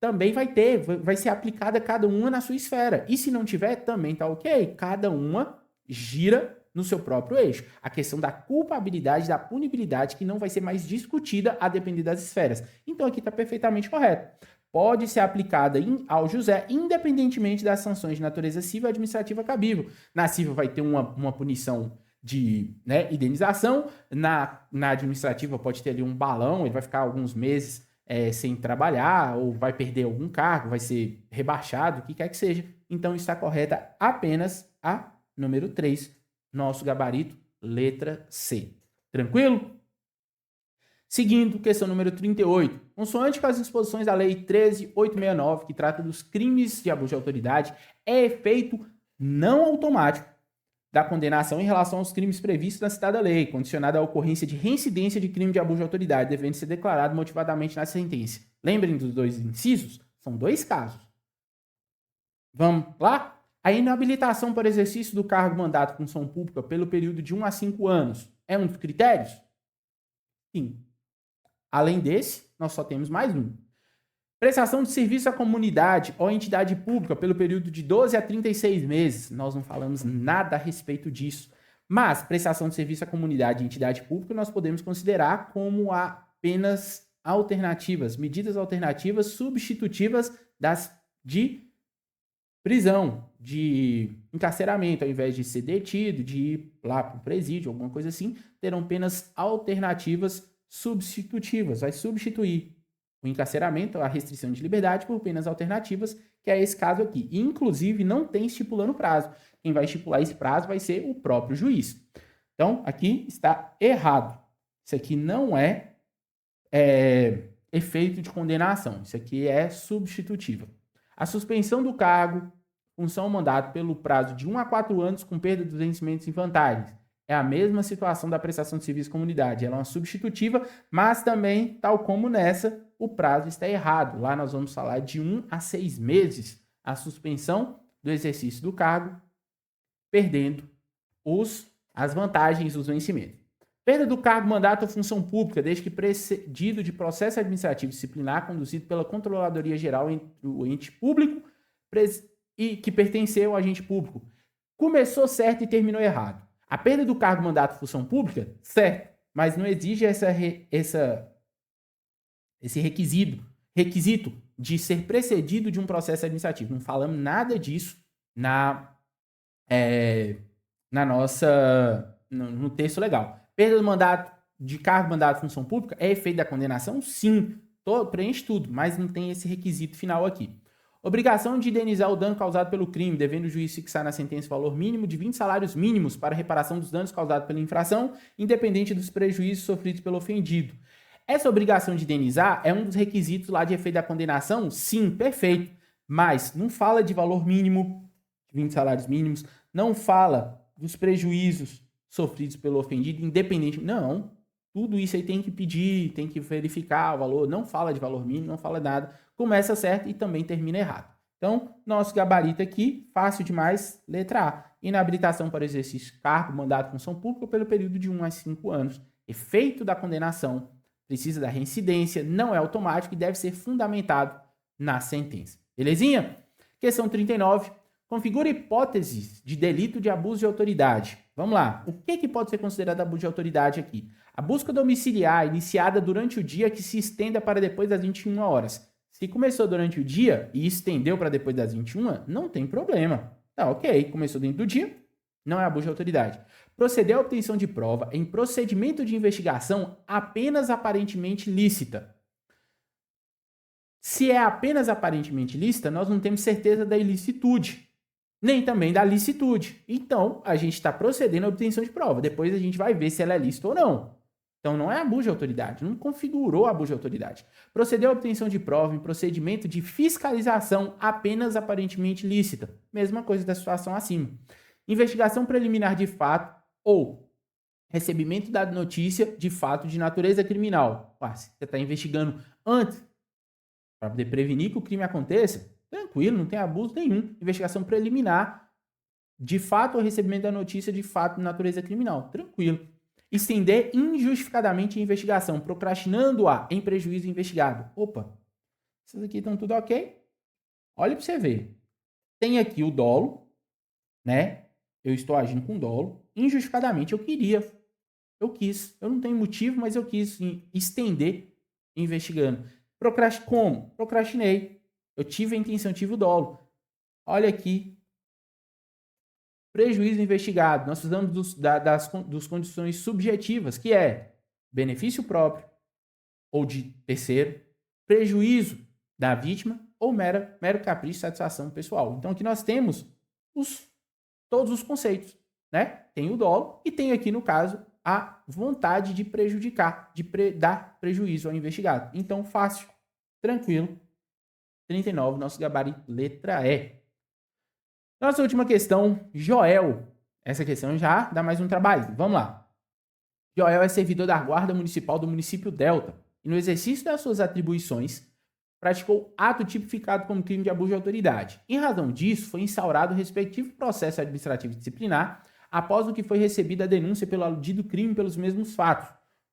também vai ter, vai ser aplicada cada uma na sua esfera. E se não tiver, também tá ok. Cada uma gira no seu próprio eixo. A questão da culpabilidade, da punibilidade, que não vai ser mais discutida a depender das esferas. Então aqui está perfeitamente correto. Pode ser aplicada ao José, independentemente das sanções de natureza civil e administrativa cabível. Na civil vai ter uma punição de indenização, na administrativa pode ter ali um balão, ele vai ficar alguns meses sem trabalhar, ou vai perder algum cargo, vai ser rebaixado, o que quer que seja. Então está correta apenas a número 3, nosso gabarito, letra C. Tranquilo? Seguindo, questão número 38. Consoante com as disposições da Lei 13.869, que trata dos crimes de abuso de autoridade, é efeito não automático da condenação em relação aos crimes previstos na citada lei, condicionada à ocorrência de reincidência de crime de abuso de autoridade, devendo ser declarado motivadamente na sentença. Lembrem dos dois incisos? São dois casos. Vamos lá? A inabilitação para exercício do cargo, mandato, função pública pelo período de 1 a 5 anos é um dos critérios? Sim. Além desse, nós só temos mais um. Prestação de serviço à comunidade ou entidade pública pelo período de 12 a 36 meses. Nós não falamos nada a respeito disso. Mas prestação de serviço à comunidade e entidade pública nós podemos considerar como apenas alternativas, medidas alternativas substitutivas das de prisão, de encarceramento, ao invés de ser detido, de ir lá para o presídio, alguma coisa assim, terão penas alternativas substitutivas. Vai substituir o encarceramento, a restrição de liberdade, por penas alternativas, que é esse caso aqui. E, inclusive, não tem estipulando prazo. Quem vai estipular esse prazo vai ser o próprio juiz. Então, aqui está errado. Isso aqui não é efeito de condenação. Isso aqui é substitutiva. A suspensão do cargo, função ou mandato pelo prazo de 1 a 4 anos com perda dos vencimentos infantários. É a mesma situação da prestação de serviço à comunidade. Ela é uma substitutiva, mas também, tal como nessa, o prazo está errado. Lá nós vamos falar de 1 a 6 meses a suspensão do exercício do cargo, perdendo as vantagens dos vencimentos. Perda do cargo, mandato ou função pública, desde que precedido de processo administrativo disciplinar conduzido pela Controladoria Geral entre o ente público e que pertenceu ao agente público. Começou certo e terminou errado. A perda do cargo, mandato ou função pública, certo, mas não exige esse requisito de ser precedido de um processo administrativo. Não falamos nada disso no texto legal. Perda do mandato, de cargo, mandato, função pública, é efeito da condenação? Sim. Preenche tudo, mas não tem esse requisito final aqui. Obrigação de indenizar o dano causado pelo crime, devendo o juiz fixar na sentença o valor mínimo de 20 salários mínimos para reparação dos danos causados pela infração, independente dos prejuízos sofridos pelo ofendido. Essa obrigação de indenizar é um dos requisitos lá de efeito da condenação? Sim, perfeito. Mas não fala de valor mínimo, de 20 salários mínimos, não fala dos prejuízos sofridos pelo ofendido, independente. Não, tudo isso aí tem que pedir, tem que verificar o valor, não fala de valor mínimo, não fala nada, começa certo e também termina errado. Então, nosso gabarito aqui, fácil demais, letra A. Inabilitação para exercício de cargo, mandato, função pública pelo período de 1 a 5 anos. Efeito da condenação, precisa da reincidência, não é automático e deve ser fundamentado na sentença. Belezinha? Questão 39. Configura hipóteses de delito de abuso de autoridade. Vamos lá. O que pode ser considerado abuso de autoridade aqui? A busca domiciliar iniciada durante o dia que se estenda para depois das 21 horas. Se começou durante o dia e estendeu para depois das 21, não tem problema. Tá, ok. Começou dentro do dia, não é abuso de autoridade. Proceder à obtenção de prova em procedimento de investigação apenas aparentemente lícita. Se é apenas aparentemente lícita, nós não temos certeza da ilicitude, nem também da licitude. Então, a gente está procedendo à obtenção de prova. Depois a gente vai ver se ela é lícita ou não. Então, não é abuso de autoridade, não configurou abuso de autoridade. Procedeu à obtenção de prova em procedimento de fiscalização apenas aparentemente lícita. Mesma coisa da situação acima. Investigação preliminar de fato ou recebimento da notícia de fato de natureza criminal. Se você está investigando antes, para poder prevenir que o crime aconteça, tranquilo, não tem abuso nenhum. Investigação preliminar, de fato, ou recebimento da notícia de fato de natureza criminal. Tranquilo. Estender injustificadamente a investigação, procrastinando-a em prejuízo do investigado. Opa, essas aqui estão tudo ok? Olha para você ver. Tem aqui o dolo, né? Eu estou agindo com dolo. Injustificadamente, eu quis. Eu não tenho motivo, mas eu quis estender investigando. Como? Procrastinei. Eu tive a intenção, tive o dolo. Olha aqui. Prejuízo investigado. Nós precisamos das condições subjetivas, que é benefício próprio ou de terceiro, prejuízo da vítima ou mero capricho, satisfação pessoal. Então, aqui nós temos todos os conceitos, né? Tem o dolo e tem aqui, no caso, a vontade de prejudicar, dar prejuízo ao investigado. Então, fácil, tranquilo. 39, nosso gabarito, letra E. Nossa última questão, Joel. Essa questão já dá mais um trabalho. Vamos lá. Joel é servidor da Guarda Municipal do município Delta e, no exercício das suas atribuições, praticou ato tipificado como crime de abuso de autoridade. Em razão disso, foi instaurado o respectivo processo administrativo disciplinar após o que foi recebida a denúncia pelo aludido crime pelos mesmos fatos.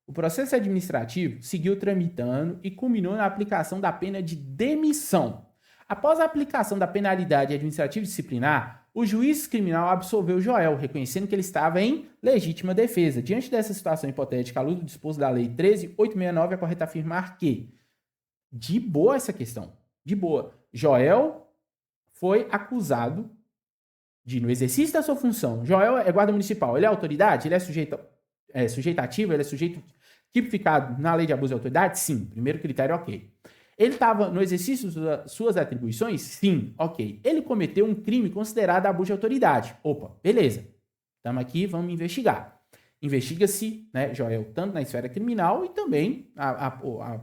O processo administrativo seguiu tramitando e culminou na aplicação da pena de demissão. Após a aplicação da penalidade administrativa disciplinar, o juiz criminal absolveu Joel, reconhecendo que ele estava em legítima defesa. Diante dessa situação hipotética, à luz do disposto da Lei 13.869, é correto afirmar que, de boa essa questão, de boa, Joel foi acusado de, no exercício da sua função, Joel é guarda municipal, ele é autoridade, ele é sujeito ativo, ele é sujeito tipificado na lei de abuso de autoridade? Sim, primeiro critério, ok. Ele estava no exercício das suas atribuições? Sim, ok. Ele cometeu um crime considerado abuso de autoridade. Opa, beleza. Estamos aqui, vamos investigar. Investiga-se, né, Joel, tanto na esfera criminal e também a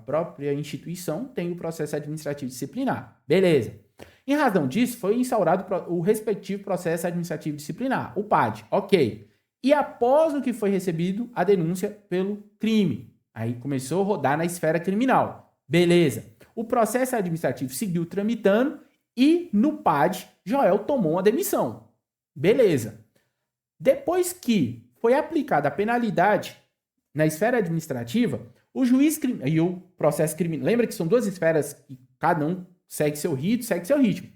própria instituição tem o processo administrativo disciplinar. Beleza. Em razão disso, foi instaurado o respectivo processo administrativo disciplinar, o PAD. Ok. E após o que foi recebido a denúncia pelo crime, aí começou a rodar na esfera criminal. Beleza. O processo administrativo seguiu tramitando e no PAD, Joel tomou uma demissão. Beleza. Depois que foi aplicada a penalidade na esfera administrativa, o juiz e o processo criminal. Lembra que são duas esferas que cada um segue seu rito, segue seu ritmo.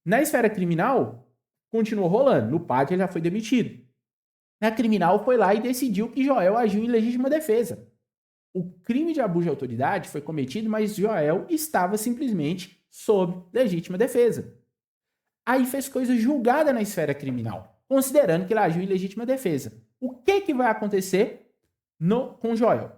Na esfera criminal, continuou rolando. No PAD, ele já foi demitido. Na criminal, foi lá e decidiu que Joel agiu em legítima defesa. O crime de abuso de autoridade foi cometido, mas Joel estava simplesmente sob legítima defesa. Aí fez coisa julgada na esfera criminal, considerando que ele agiu em legítima defesa. O que vai acontecer com Joel?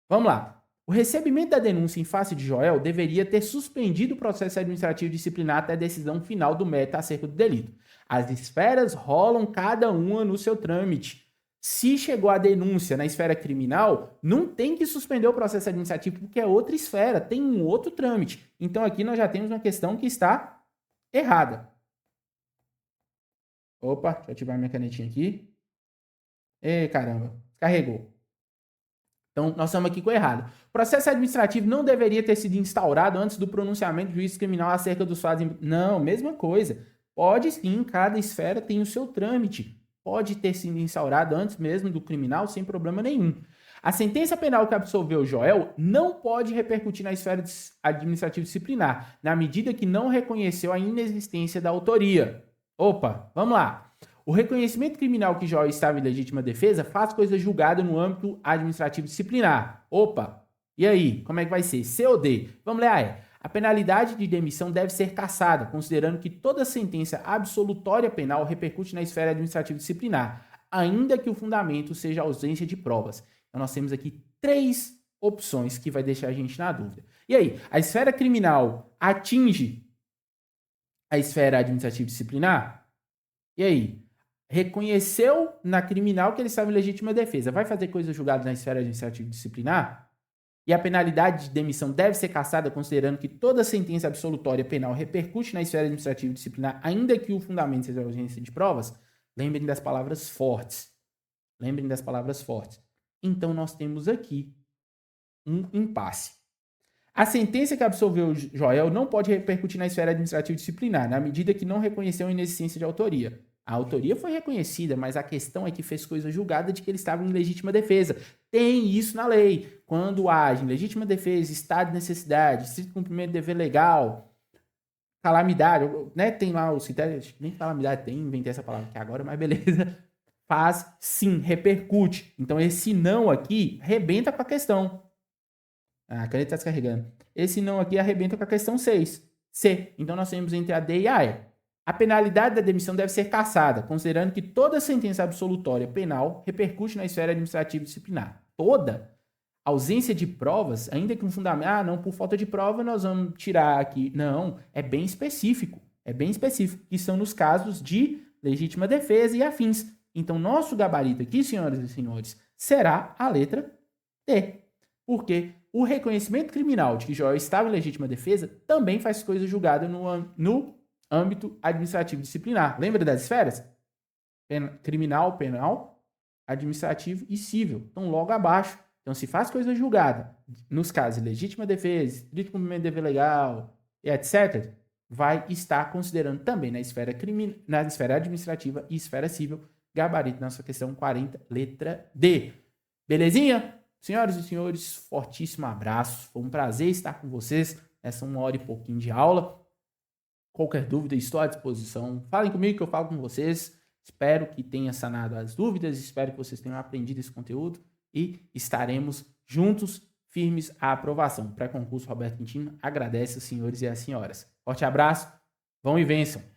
Vamos lá. O recebimento da denúncia em face de Joel deveria ter suspendido o processo administrativo disciplinar até a decisão final do mérito acerca do delito. As esferas rolam cada uma no seu trâmite. Se chegou a denúncia na esfera criminal, não tem que suspender o processo administrativo porque é outra esfera, tem um outro trâmite. Então aqui nós já temos uma questão que está errada. Opa, deixa eu ativar minha canetinha aqui. Ei, caramba, carregou. Então, nós estamos aqui com o errado. O processo administrativo não deveria ter sido instaurado antes do pronunciamento do juiz criminal acerca dos fatos. Não, mesma coisa. Pode sim, cada esfera tem o seu trâmite. Pode ter sido instaurado antes mesmo do criminal, sem problema nenhum. A sentença penal que absolveu Joel não pode repercutir na esfera administrativa disciplinar, na medida que não reconheceu a inexistência da autoria. Opa, vamos lá. O reconhecimento criminal que Joel estava em legítima defesa faz coisa julgada no âmbito administrativo disciplinar. Opa, e aí? Como é que vai ser? C ou D? Vamos ler a E. A penalidade de demissão deve ser cassada, considerando que toda sentença absolutória penal repercute na esfera administrativa disciplinar, ainda que o fundamento seja a ausência de provas. Então, nós temos aqui 3 opções que vai deixar a gente na dúvida. E aí, a esfera criminal atinge a esfera administrativa disciplinar? E aí? Reconheceu na criminal que ele estava em legítima defesa. Vai fazer coisa julgada na esfera administrativa disciplinar? E a penalidade de demissão deve ser cassada considerando que toda sentença absolutória penal repercute na esfera administrativa disciplinar, ainda que o fundamento seja a ausência de provas? Lembrem das palavras fortes. Lembrem das palavras fortes. Então, nós temos aqui um impasse. A sentença que absolveu Joel não pode repercutir na esfera administrativa disciplinar, na medida que não reconheceu a inexistência de autoria. A autoria foi reconhecida, mas a questão é que fez coisa julgada de que ele estava em legítima defesa. Tem isso na lei. Quando age em legítima defesa, estado de necessidade, estrito cumprimento de dever legal, calamidade, né? Tem lá os critérios, nem calamidade tem, inventei essa palavra aqui agora, mas beleza. Faz sim, repercute. Então esse não aqui arrebenta com a questão. A caneta está descarregando. Esse não aqui arrebenta com a questão 6. C. Então nós temos entre a D e a E. A penalidade da demissão deve ser cassada, considerando que toda sentença absolutória penal repercute na esfera administrativa disciplinar. Toda ausência de provas, ainda que um fundamento, não, por falta de prova nós vamos tirar aqui. Não, é bem específico. É bem específico, que são nos casos de legítima defesa e afins. Então, nosso gabarito aqui, senhoras e senhores, será a letra D. Porque o reconhecimento criminal de que Joel estava em legítima defesa também faz coisa julgada no âmbito administrativo disciplinar. Lembra das esferas? Criminal, penal, administrativo e civil. Então, logo abaixo. Então, se faz coisa julgada, nos casos de legítima defesa, estrito cumprimento de dever legal, etc., vai estar considerando também na esfera administrativa e esfera civil, gabarito na sua questão 40, letra D. Belezinha? Senhoras e senhores, fortíssimo abraço. Foi um prazer estar com vocês nessa 1 hora e pouquinho de aula. Qualquer dúvida, estou à disposição. Falem comigo que eu falo com vocês. Espero que tenha sanado as dúvidas, espero que vocês tenham aprendido esse conteúdo e estaremos juntos, firmes à aprovação. Pré-concurso Roberto Quintino agradece os senhores e as senhoras. Forte abraço, vão e vençam!